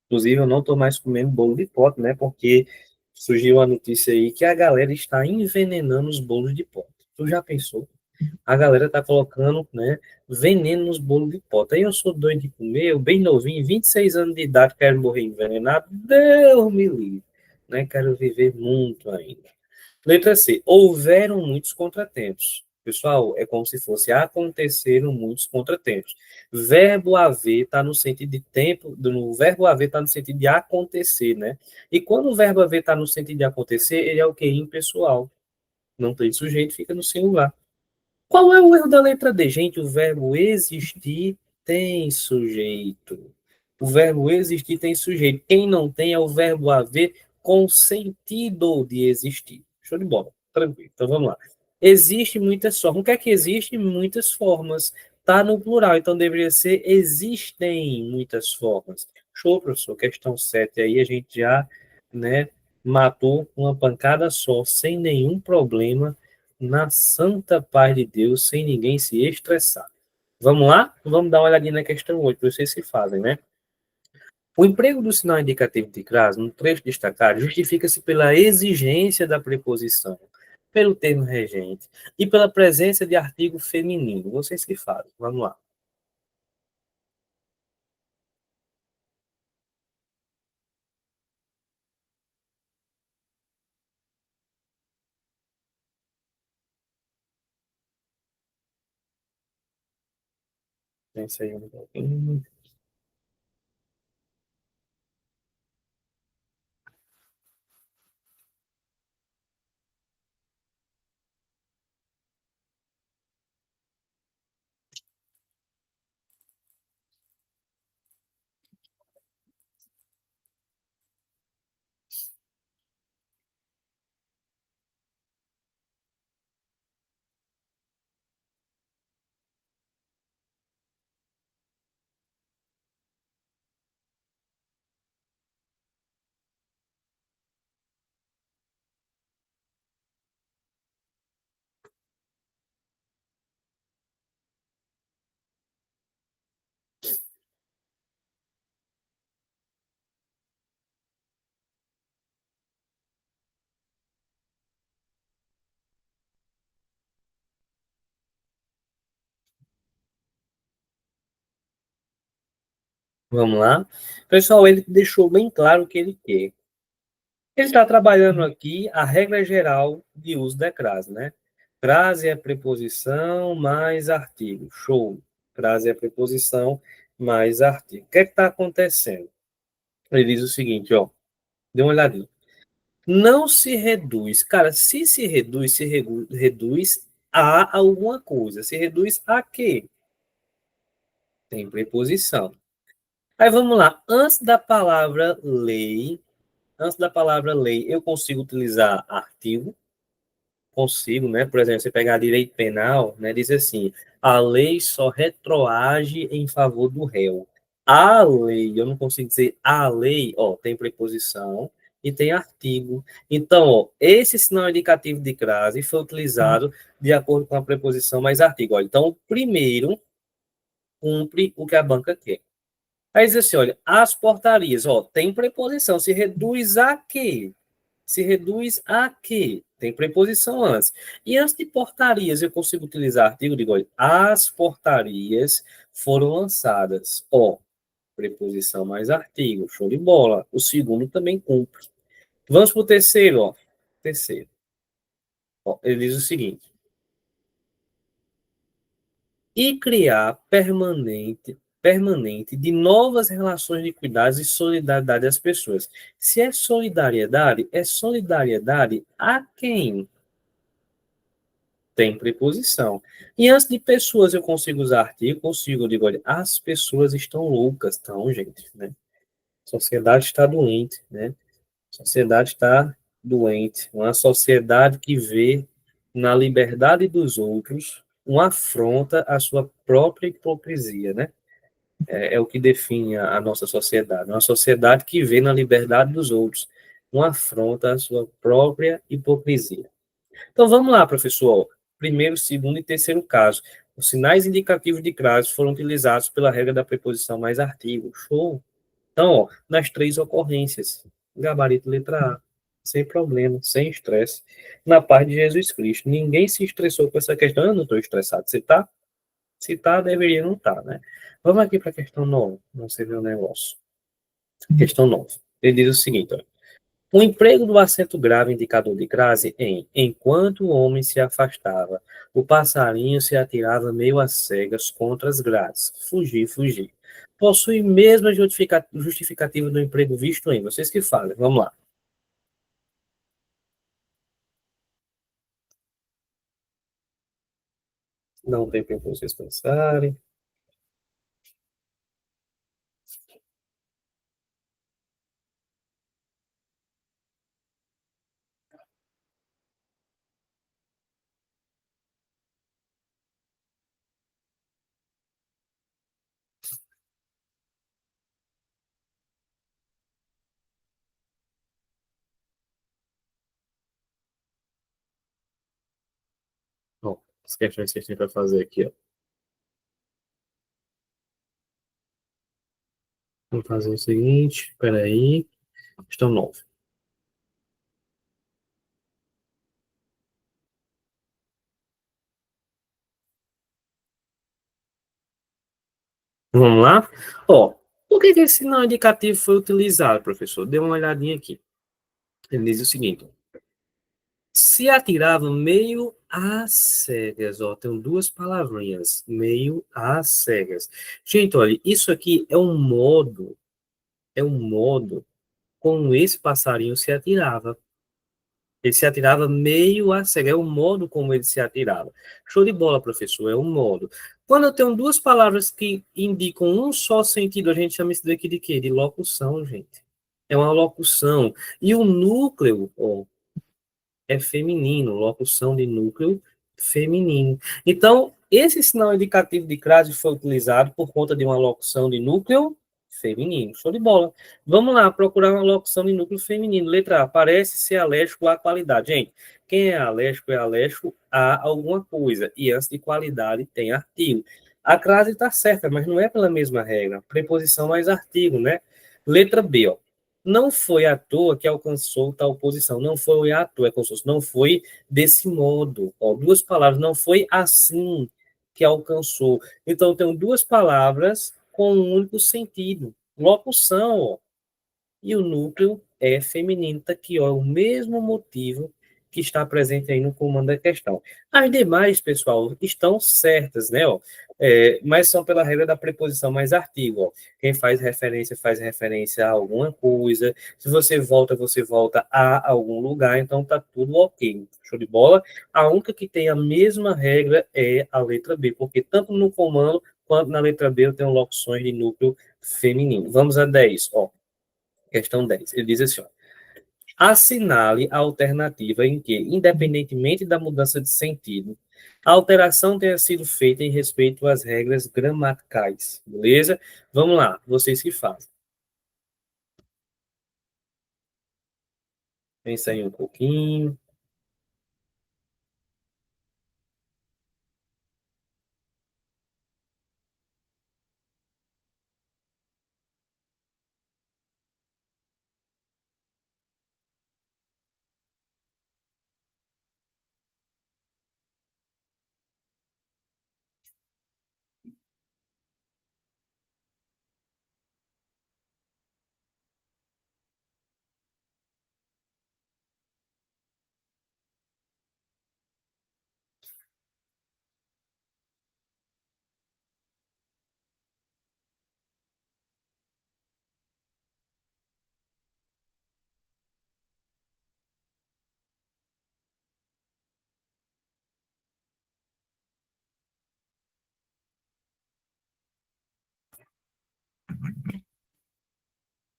Inclusive, eu não estou mais comendo bolo de pote, né? Porque Surgiu a notícia aí que a galera está envenenando os bolos de pote. Tu já pensou? A galera tá colocando, né, veneno nos bolos de pote. Aí eu sou doido de comer, eu bem novinho, 26 anos de idade, quero morrer envenenado. Deus me livre, né? Quero viver muito ainda. Letra C. Houveram muitos contratempos. Pessoal, é como se fosse aconteceram muitos contratempos. Verbo haver está no sentido de tempo, no verbo haver está no sentido de acontecer, né? E quando o verbo haver está no sentido de acontecer, ele é o que? Impessoal. Não tem sujeito, fica no singular. Qual é o erro da letra D? Gente, o verbo existir tem sujeito. O verbo existir tem sujeito. Quem não tem é o verbo haver com sentido de existir. Show de bola. Tranquilo. Então vamos lá. Existe muitas formas. O que é que existe? Muitas formas. Está no plural, então deveria ser existem muitas formas. Show, professor. Questão 7 aí a gente já, né, matou uma pancada só, sem nenhum problema na santa paz de Deus, sem ninguém se estressar. Vamos lá? Vamos dar uma olhadinha na questão 8, para vocês se fazem, né? O emprego do sinal indicativo de crase, no trecho destacado, justifica-se pela exigência da preposição, pelo termo regente e pela presença de artigo feminino. Vocês que fazem. Vamos lá. Pensa aí um pouquinho. Vamos lá. Pessoal, ele deixou bem claro o que ele quer. Ele está trabalhando aqui a regra geral de uso da crase, né? Crase é preposição mais artigo. Show. Crase é preposição mais artigo. O que é que está acontecendo? Ele diz o seguinte, ó. Dê uma olhadinha. Não se reduz. Cara, se reduz, reduz a alguma coisa. Se reduz a quê? Tem preposição. Aí vamos lá. Antes da palavra lei, eu consigo utilizar artigo? Consigo, né? Por exemplo, você pegar direito penal, né? Diz assim: a lei só retroage em favor do réu. A lei, eu não consigo dizer a lei, ó, tem preposição e tem artigo. Então, ó, esse sinal indicativo de crase foi utilizado de acordo com a preposição mais artigo. Ó. Então, o primeiro cumpre o que a banca quer. Aí diz assim, olha, as portarias, ó, tem preposição, se reduz a quê? Se reduz a quê? Tem preposição antes. E antes de portarias, eu consigo utilizar artigo, digo, olha, as portarias foram lançadas. Ó, preposição mais artigo, show de bola. O segundo também cumpre. Vamos para o terceiro, ó. Terceiro. Ó, ele diz o seguinte: e criar permanente de novas relações de cuidados e solidariedade às pessoas. Se é solidariedade a quem? Tem preposição. E antes de pessoas eu consigo usar artigo, consigo, eu digo, olha, as pessoas estão loucas, estão, gente, né? A sociedade está doente, né? A sociedade está doente. Uma sociedade que vê na liberdade dos outros uma afronta à sua própria hipocrisia, né? É o que define a nossa sociedade. Uma sociedade que vê na liberdade dos outros uma afronta à sua própria hipocrisia. Então vamos lá, professor. Primeiro, segundo e terceiro caso. Os sinais indicativos de crase foram utilizados pela regra da preposição mais artigo. Show. Então, ó, nas três ocorrências. Gabarito letra A. sem problema, sem estresse, na paz de Jesus Cristo. Ninguém se estressou com essa questão. Eu não estou estressado. Você tá? Se tá, deveria não estar, né? Vamos aqui para a questão 9. Não sei ver o negócio. Questão 9. Ele diz o seguinte, ó. O emprego do acento grave indicador de crase em enquanto o homem se afastava, o passarinho se atirava meio às cegas contra as grades. Fugir, fugir. Possui mesmo a justificativa do emprego visto em. Vocês que falem. Vamos lá. Não tem tempo para vocês pensarem. Bom, as questões que a gente tem para fazer aqui, ó. Vamos fazer o seguinte. Espera aí. Questão 9. Vamos lá? Ó, por que esse sinal indicativo foi utilizado, professor? Dê uma olhadinha aqui. Ele diz o seguinte: se atirava meio às cegas, ó, tem duas palavrinhas, meio às cegas. Gente, olha, isso aqui é um modo como esse passarinho se atirava. Ele se atirava meio a cega, é o modo como ele se atirava. Show de bola, professor, é o modo. Quando eu tenho duas palavras que indicam um só sentido, a gente chama isso daqui de quê? De locução, gente. É uma locução. E o núcleo, ó, é feminino, locução de núcleo feminino. Então, esse sinal indicativo de crase foi utilizado por conta de uma locução de núcleo feminino. Show de bola. Vamos lá, procurar uma locução de núcleo feminino. Letra A, parece ser alérgico à qualidade. Gente, quem é alérgico a alguma coisa. E antes de qualidade tem artigo. A crase está certa, mas não é pela mesma regra. Preposição mais artigo, né? Letra B, ó. Não foi à toa que alcançou tal posição. Não foi à toa, é como se fosse, não foi desse modo. Ó, duas palavras, não foi assim que alcançou. Então, tem duas palavras com um único sentido. Locução, ó, e o núcleo é feminino, tá aqui, ó, o mesmo motivo que está presente aí no comando da questão. As demais, pessoal, estão certas, né, ó, mas são pela regra da preposição mais artigo, ó. Quem faz referência a alguma coisa, se você volta a algum lugar, então tá tudo ok. Show de bola? A única que tem a mesma regra é a letra B, porque tanto no comando quanto na letra B eu tenho locuções de núcleo feminino. Vamos a 10, ó. Questão 10. Ele diz assim, ó, assinale a alternativa em que, independentemente da mudança de sentido, a alteração tenha sido feita em respeito às regras gramaticais. Beleza? Vamos lá, vocês que fazem. Pensa aí um pouquinho.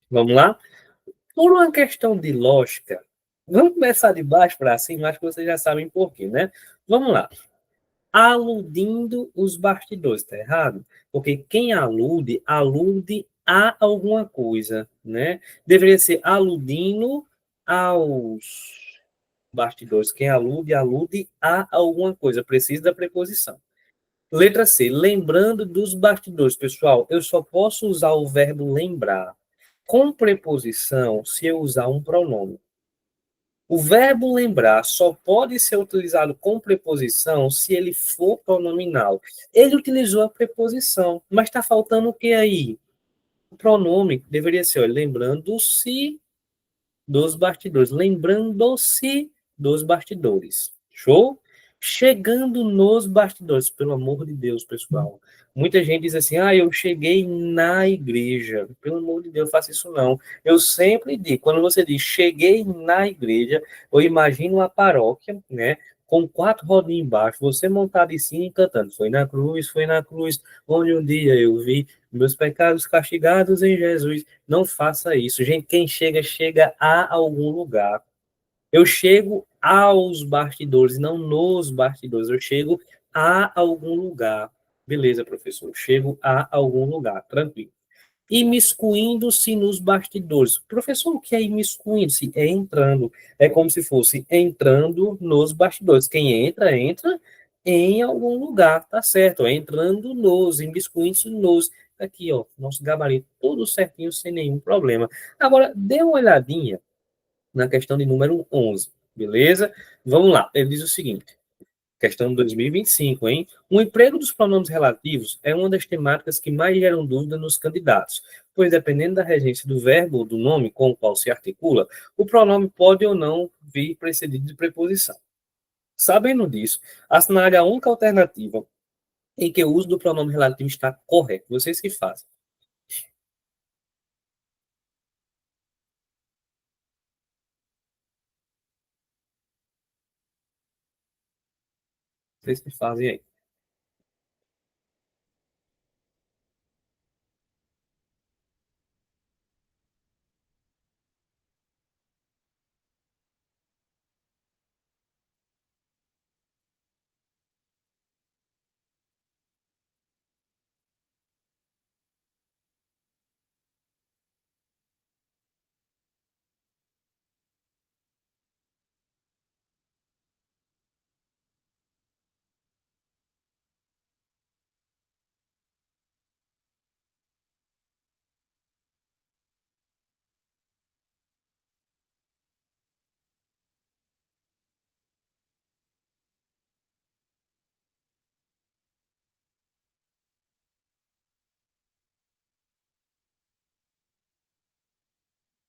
Vamos lá? Por uma questão de lógica, vamos começar de baixo para cima, acho que vocês já sabem por quê, né? Vamos lá. Aludindo os bastidores, tá errado? Porque quem alude, alude a alguma coisa, né? Deveria ser aludindo aos bastidores. Quem alude, alude a alguma coisa. Precisa da preposição. Letra C, lembrando dos bastidores. Pessoal, eu só posso usar o verbo lembrar com preposição se eu usar um pronome. O verbo lembrar só pode ser utilizado com preposição se ele for pronominal. Ele utilizou a preposição, mas está faltando o que aí? O pronome deveria ser, olha, lembrando-se dos bastidores. Lembrando-se dos bastidores. Show? Chegando nos bastidores, pelo amor de Deus, pessoal. Muita gente diz assim: ah, eu cheguei na igreja. Pelo amor de Deus, faça isso não. Eu sempre digo, quando você diz cheguei na igreja, eu imagino uma paróquia, né? Com quatro rodinhas embaixo, você montado em cima e cantando. Foi na cruz, onde um dia eu vi meus pecados castigados em Jesus. Não faça isso. Gente, quem chega, chega a algum lugar. Eu chego aos bastidores, não nos bastidores. Eu chego a algum lugar. Beleza, professor. Eu chego a algum lugar. Tranquilo. Imiscuindo-se nos bastidores. Professor, o que é imiscuindo-se? É entrando. É como se fosse entrando nos bastidores. Quem entra, entra em algum lugar, tá certo? É entrando nos, imiscuindo-se nos. Aqui, ó, nosso gabarito tudo certinho, sem nenhum problema. Agora, dê uma olhadinha na questão de número 11, beleza? Vamos lá. Ele diz o seguinte. Questão de 2025, hein? O emprego dos pronomes relativos é uma das temáticas que mais geram dúvida nos candidatos, pois dependendo da regência do verbo ou do nome com o qual se articula, o pronome pode ou não vir precedido de preposição. Sabendo disso, assinale a única alternativa em que o uso do pronome relativo está correto. Vocês que fazem. Vocês que fazem aí.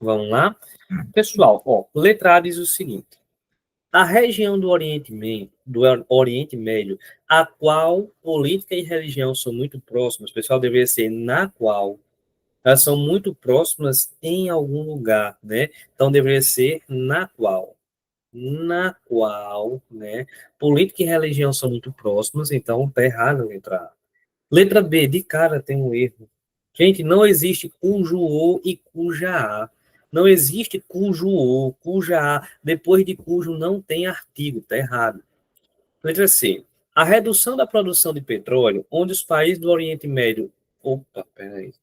Vamos lá? Pessoal, ó, letra A diz o seguinte. A região do Oriente Médio, a qual política e religião são muito próximas, pessoal, deveria ser na qual, elas são muito próximas em algum lugar, né? Então deveria ser na qual, né? Política e religião são muito próximas, então tá errado a letra A. Letra B, de cara tem um erro. Gente, não existe cujo o e cuja a. Não existe cujo o, cuja a. Depois de cujo não tem artigo, tá errado. Letra C. A redução da produção de petróleo, onde os países do Oriente Médio. Opa, peraí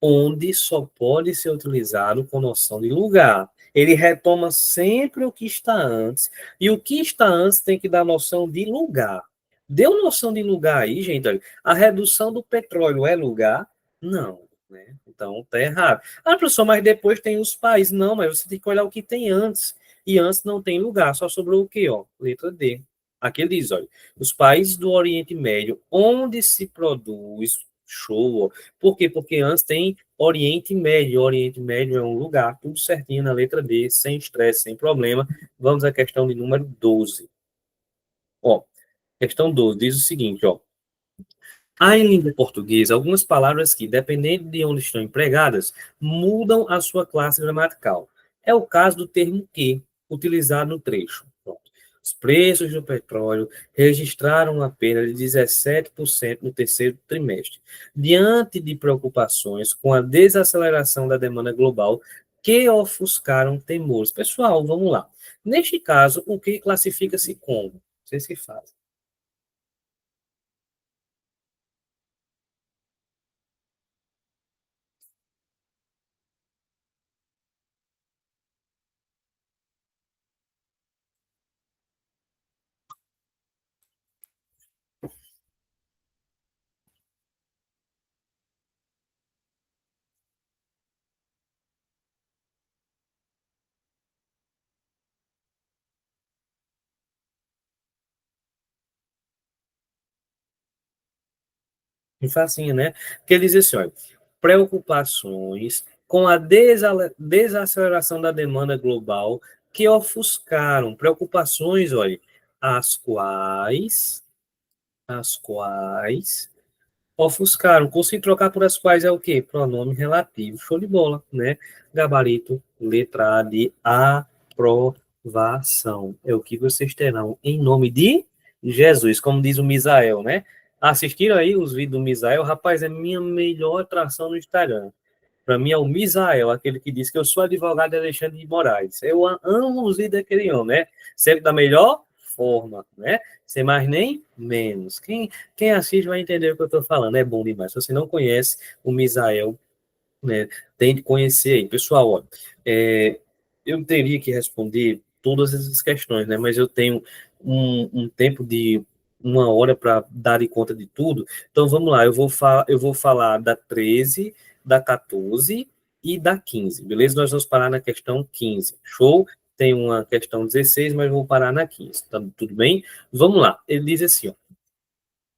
onde só pode ser utilizado com noção de lugar. Ele retoma sempre o que está antes, e o que está antes tem que dar noção de lugar. Deu noção de lugar aí, gente? Olha, a redução do petróleo é lugar? Não. Né? Então, tá errado. Ah, professor, mas depois tem os países. Não, mas você tem que olhar o que tem antes. E antes não tem lugar, só sobrou o quê? Ó? Letra D. Aqui ele diz, olha, os países do Oriente Médio, onde se produz show. Por quê? Porque antes tem Oriente Médio. Oriente Médio é um lugar, tudo certinho na letra D, sem estresse, sem problema. Vamos à questão de número 12. Ó, questão 12 diz o seguinte, ó. Há em língua portuguesa algumas palavras que, dependendo de onde estão empregadas, mudam a sua classe gramatical. É o caso do termo que, utilizado no trecho. Pronto. Os preços do petróleo registraram uma perda de 17% no terceiro trimestre, diante de preocupações com a desaceleração da demanda global que ofuscaram temores. Pessoal, vamos lá. Neste caso, o que classifica-se como? Vocês que fazem. Facinho, né? Porque ele diz assim, olha, preocupações com a desaceleração da demanda global que ofuscaram preocupações, olha, as quais, as quais ofuscaram. Consigo trocar por as quais é o quê? Pronome relativo. Show de bola, né? Gabarito, letra A de aprovação. É o que vocês terão em nome de Jesus, como diz o Misael, né? Assistiram aí os vídeos do Misael? Rapaz, é minha melhor atração no Instagram. Para mim é o Misael, aquele que diz que eu sou advogado de Alexandre de Moraes. Eu amo os vídeos daquele homem, né? Sempre da melhor forma, né? Sem mais nem menos. Quem assiste vai entender o que eu estou falando. É bom demais. Se você não conhece o Misael, né, tem de conhecer aí. Pessoal, ó, eu teria que responder todas essas questões, né? Mas eu tenho um tempo de 1 hora para dar de conta de tudo. Então vamos lá, eu vou falar da 13, da 14 e da 15, beleza? Nós vamos parar na questão 15. Show? Tem uma questão 16, mas vou parar na 15. Tá tudo bem? Vamos lá. Ele diz assim, ó.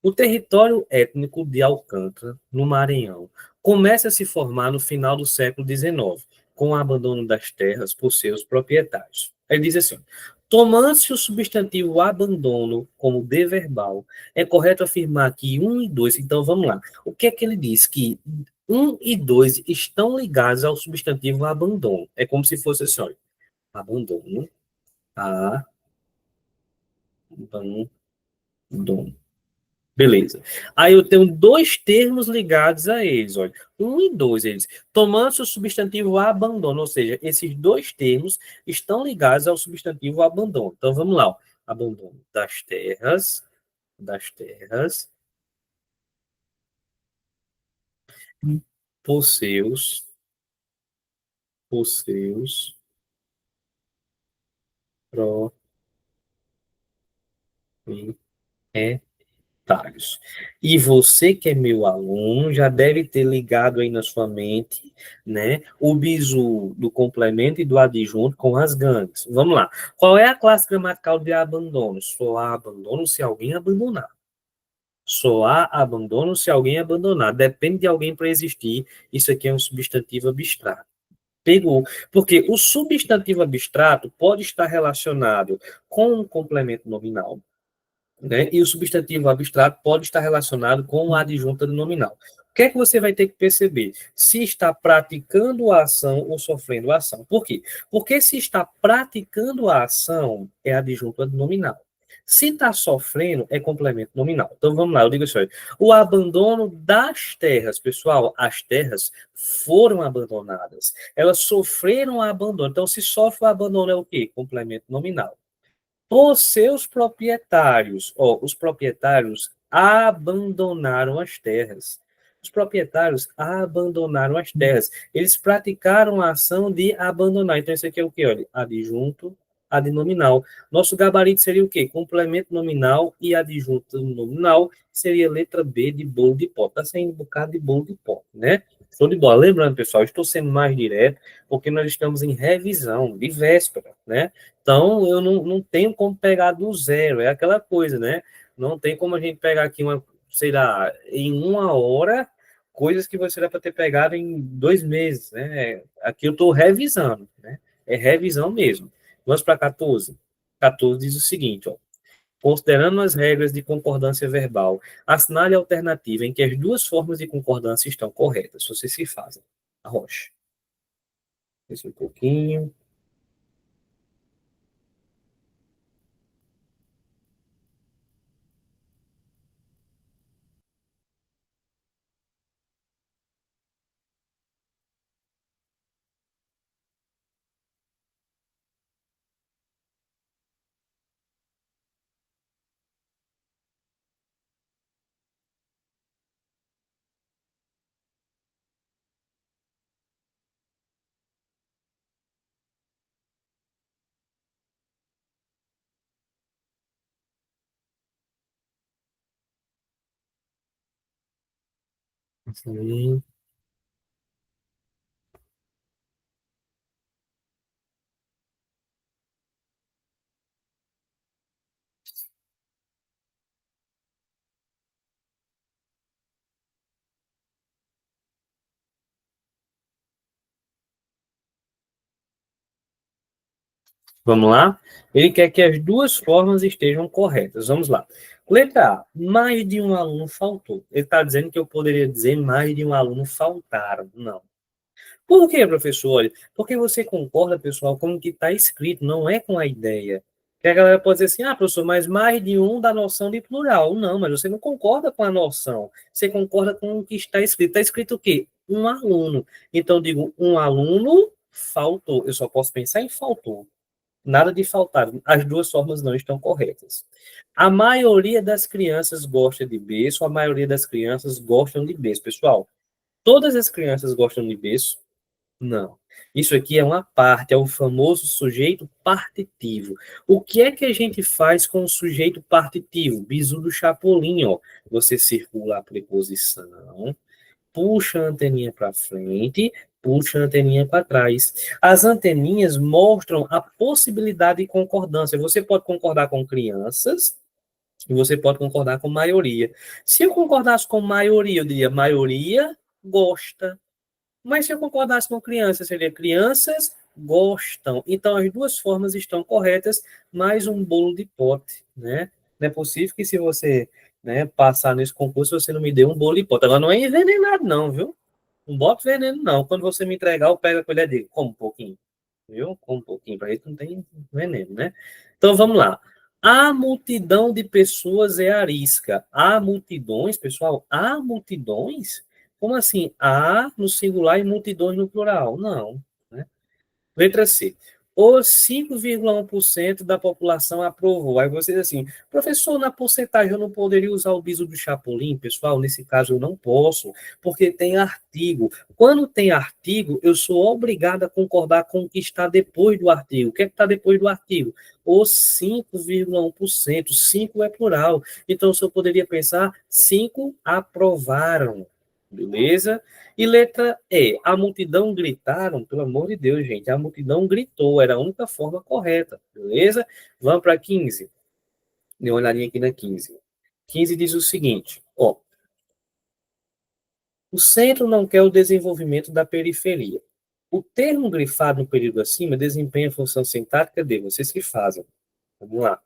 O território étnico de Alcântara, no Maranhão, começa a se formar no final do século XIX, com o abandono das terras por seus proprietários. Ele diz assim: tomando-se o substantivo abandono como de verbal, é correto afirmar que um e dois. Então vamos lá. O que é que ele diz? Que um e dois estão ligados ao substantivo abandono. É como se fosse assim: olha, abandono, abandono. Beleza. Aí eu tenho dois termos ligados a eles, olha. Um e dois, eles. Tomando-se o substantivo abandono, ou seja, esses dois termos estão ligados ao substantivo abandono. Então vamos lá, ó. Abandono das terras, por seus, por seus proprietários. E você que é meu aluno já deve ter ligado aí na sua mente, né, o bizu do complemento e do adjunto com as gangues. Vamos lá. Qual é a classe gramatical de abandono? Só há abandono se alguém abandonar. Só há abandono se alguém abandonar. Depende de alguém para existir. Isso aqui é um substantivo abstrato. Pegou. Porque o substantivo abstrato pode estar relacionado com um complemento nominal, né? E o substantivo abstrato pode estar relacionado com a adjunta do nominal. O que é que você vai ter que perceber? Se está praticando a ação ou sofrendo a ação. Por quê? Porque se está praticando a ação, é adjunta do nominal. Se está sofrendo, é complemento nominal. Então vamos lá, eu digo assim: o abandono das terras, pessoal, as terras foram abandonadas. Elas sofreram abandono. Então, se sofre o abandono, é o quê? Complemento nominal. Os seus proprietários, ó, os proprietários abandonaram as terras. Os proprietários abandonaram as terras. Eles praticaram a ação de abandonar. Então, isso aqui é o quê? Olha, adjunto, adnominal. Nosso gabarito seria o quê? Complemento nominal e adjunto nominal seria letra B de bolo de pó. Está saindo um bocado de bolo de pó, né? Show de bola. Lembrando, pessoal, estou sendo mais direto, porque nós estamos em revisão de véspera, né? Então, eu não tenho como pegar do zero, é aquela coisa, né? Não tem como a gente pegar aqui sei lá, em 1 hora, coisas que você dá para ter pegado em 2 meses, né? Aqui eu estou revisando, né? É revisão mesmo. Vamos para 14. 14 diz o seguinte, ó. Considerando as regras de concordância verbal, assinale a alternativa em que as duas formas de concordância estão corretas. Vocês se fazem. Arrocha. Esse um pouquinho. Sim. Vamos lá? Ele quer que as duas formas estejam corretas. Vamos lá. Letra A, mais de um aluno faltou. Ele está dizendo que eu poderia dizer mais de um aluno faltaram. Não. Por quê, professor? Olha, porque você concorda, pessoal, com o que está escrito, não é com a ideia. Que a galera pode dizer assim, ah, professor, mas mais de um dá noção de plural. Não, mas você não concorda com a noção. Você concorda com o que está escrito. Está escrito o quê? Um aluno. Então, eu digo, um aluno faltou. Eu só posso pensar em faltou. Nada de faltar. As duas formas não estão corretas. A maioria das crianças gosta de berço, a maioria das crianças gostam de berço. Pessoal, todas as crianças gostam de berço? Não. Isso aqui é uma parte, é o famoso sujeito partitivo. O que é que a gente faz com o sujeito partitivo? Bizu do Chapolin, ó. Você circula a preposição, puxa a anteninha para frente, puxa a anteninha para trás. As anteninhas mostram a possibilidade de concordância. Você pode concordar com crianças e você pode concordar com maioria. Se eu concordasse com maioria, eu diria maioria gosta. Mas se eu concordasse com crianças, seria crianças gostam. Então, as duas formas estão corretas, mais um bolo de pote, né? Não é possível que se você, né, passar nesse concurso, você não me dê um bolo de pote. Agora, não é envenenado, não, viu? Não bota veneno, não. Quando você me entregar, eu pego a colher dele. Como um pouquinho, viu? Como um pouquinho, para isso não tem veneno, né? Então, vamos lá. A multidão de pessoas é arisca. Há multidões, pessoal? Há multidões? Como assim? Há no singular e multidões no plural? Não, né? Letra C. Os 5,1% da população aprovou. Aí você diz assim, professor, na porcentagem eu não poderia usar o biso do Chapolin, pessoal? Nesse caso eu não posso, porque tem artigo. Quando tem artigo, eu sou obrigado a concordar com o que está depois do artigo. O que é que está depois do artigo? Os 5,1%. 5 é plural. Então, se eu poderia pensar, 5 aprovaram. Beleza? E letra E, a multidão gritaram, pelo amor de Deus, gente, a multidão gritou, era a única forma correta, beleza? Vamos para 15. Dê uma olhadinha aqui na 15. 15 diz o seguinte, ó, o centro não quer o desenvolvimento da periferia. O termo grifado no período acima desempenha a função sintática de vocês que fazem. Vamos lá.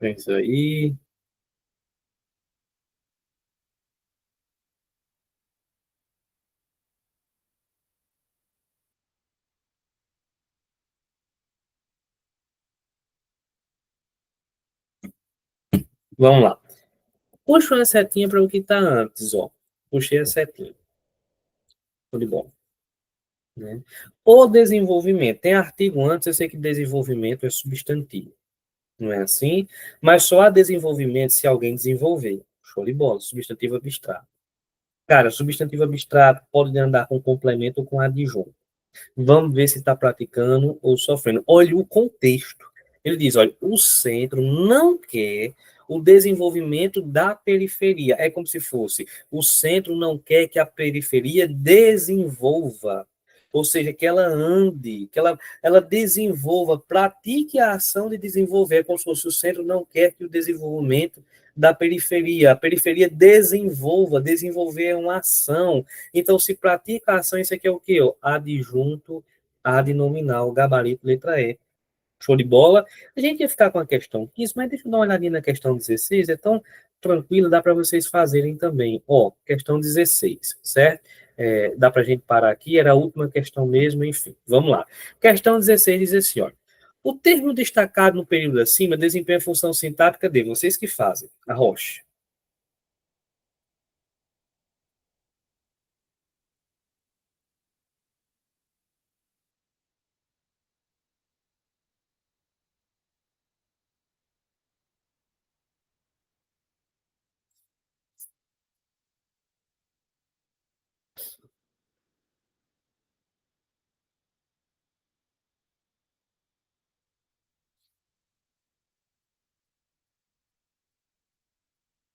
É isso aí. Vamos lá. Puxa uma setinha para o que está antes, ó. Puxei a setinha. Tudo de bom. Né? O desenvolvimento, tem artigo antes, eu sei que desenvolvimento é substantivo, não é assim? Mas só há desenvolvimento se alguém desenvolver. Show de bola, substantivo abstrato. Cara, substantivo abstrato pode andar com complemento ou com adjunto. Vamos ver se está praticando ou sofrendo. Olha o contexto. Ele diz: olha, o centro não quer o desenvolvimento da periferia. É como se fosse: o centro não quer que a periferia desenvolva. Ou seja, que ela ande, que ela desenvolva, pratique a ação de desenvolver. É como se fosse: o centro não quer que o desenvolvimento da periferia, a periferia desenvolva, desenvolver é uma ação, então, se pratica a ação, isso aqui é o quê? Adjunto, adnominal, gabarito, letra E. Show de bola? A gente ia ficar com a questão 15, mas deixa eu dar uma olhadinha na questão 16, é tão tranquilo, dá para vocês fazerem também. Ó, questão 16, certo? Dá para a gente parar aqui, era a última questão mesmo, enfim. Vamos lá. Questão 16 diz assim, ó. O termo destacado no período acima desempenha a função sintática de vocês que fazem. Arroche.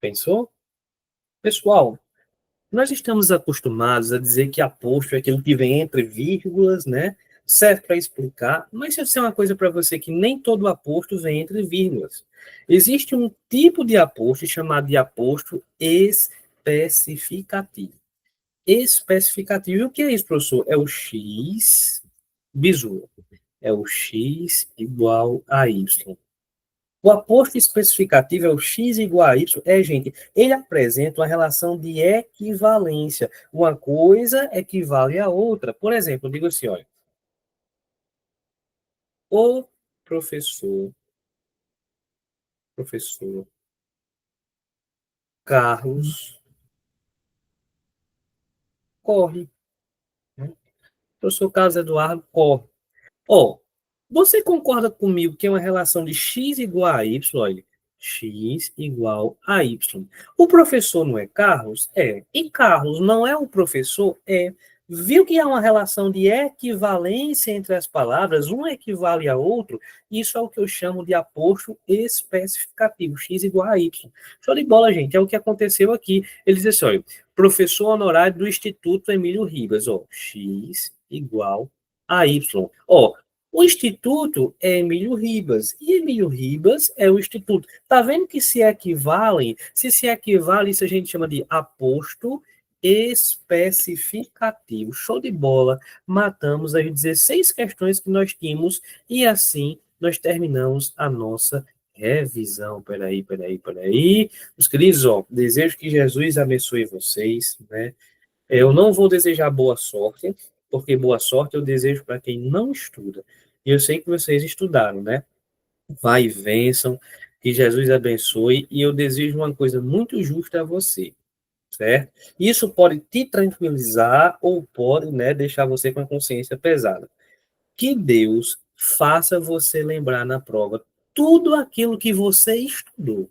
Pensou? Pessoal, nós estamos acostumados a dizer que apóstrofo é aquilo que vem entre vírgulas, né? Serve para explicar, mas eu sei uma coisa para você que nem todo apóstrofo vem entre vírgulas. Existe um tipo de apóstrofo chamado de apóstrofo especificativo. Especificativo. E o que é isso, professor? É o x, bizu. É o x igual a y. O aposto especificativo é o x igual a y. Gente, ele apresenta uma relação de equivalência. Uma coisa equivale à outra. Por exemplo, eu digo assim, olha, o professor, professor Carlos corre, né? O professor Carlos Eduardo corre. Ó, você concorda comigo que é uma relação de x igual a y? Olha, x igual a y. O professor não é Carlos? É. E Carlos não é o professor? É. Viu que há uma relação de equivalência entre as palavras, um equivale a outro? Isso é o que eu chamo de aposto especificativo, x igual a y. Show de bola, gente. É o que aconteceu aqui. Ele diz assim, olha, professor honorário do Instituto Emílio Ribas, ó, x igual a y. Ó, o instituto é Emílio Ribas, e Emílio Ribas é o instituto. Tá vendo que se equivalem? Se equivale, isso a gente chama de aposto especificativo. Show de bola. Matamos as 16 questões que nós tínhamos e assim nós terminamos a nossa revisão. Peraí. Os queridos, ó, desejo que Jesus abençoe vocês, né? Eu não vou desejar boa sorte, porque boa sorte eu desejo para quem não estuda. E eu sei que vocês estudaram, né? Vai e vençam, que Jesus abençoe. E eu desejo uma coisa muito justa a você, certo? Isso pode te tranquilizar ou pode, né, deixar você com a consciência pesada. Que Deus faça você lembrar na prova tudo aquilo que você estudou.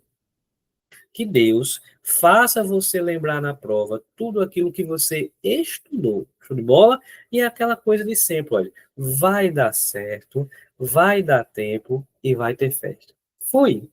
Que Deus faça você lembrar na prova tudo aquilo que você estudou. Show de bola? E é aquela coisa de sempre, olha, vai dar certo, vai dar tempo e vai ter festa. Fui!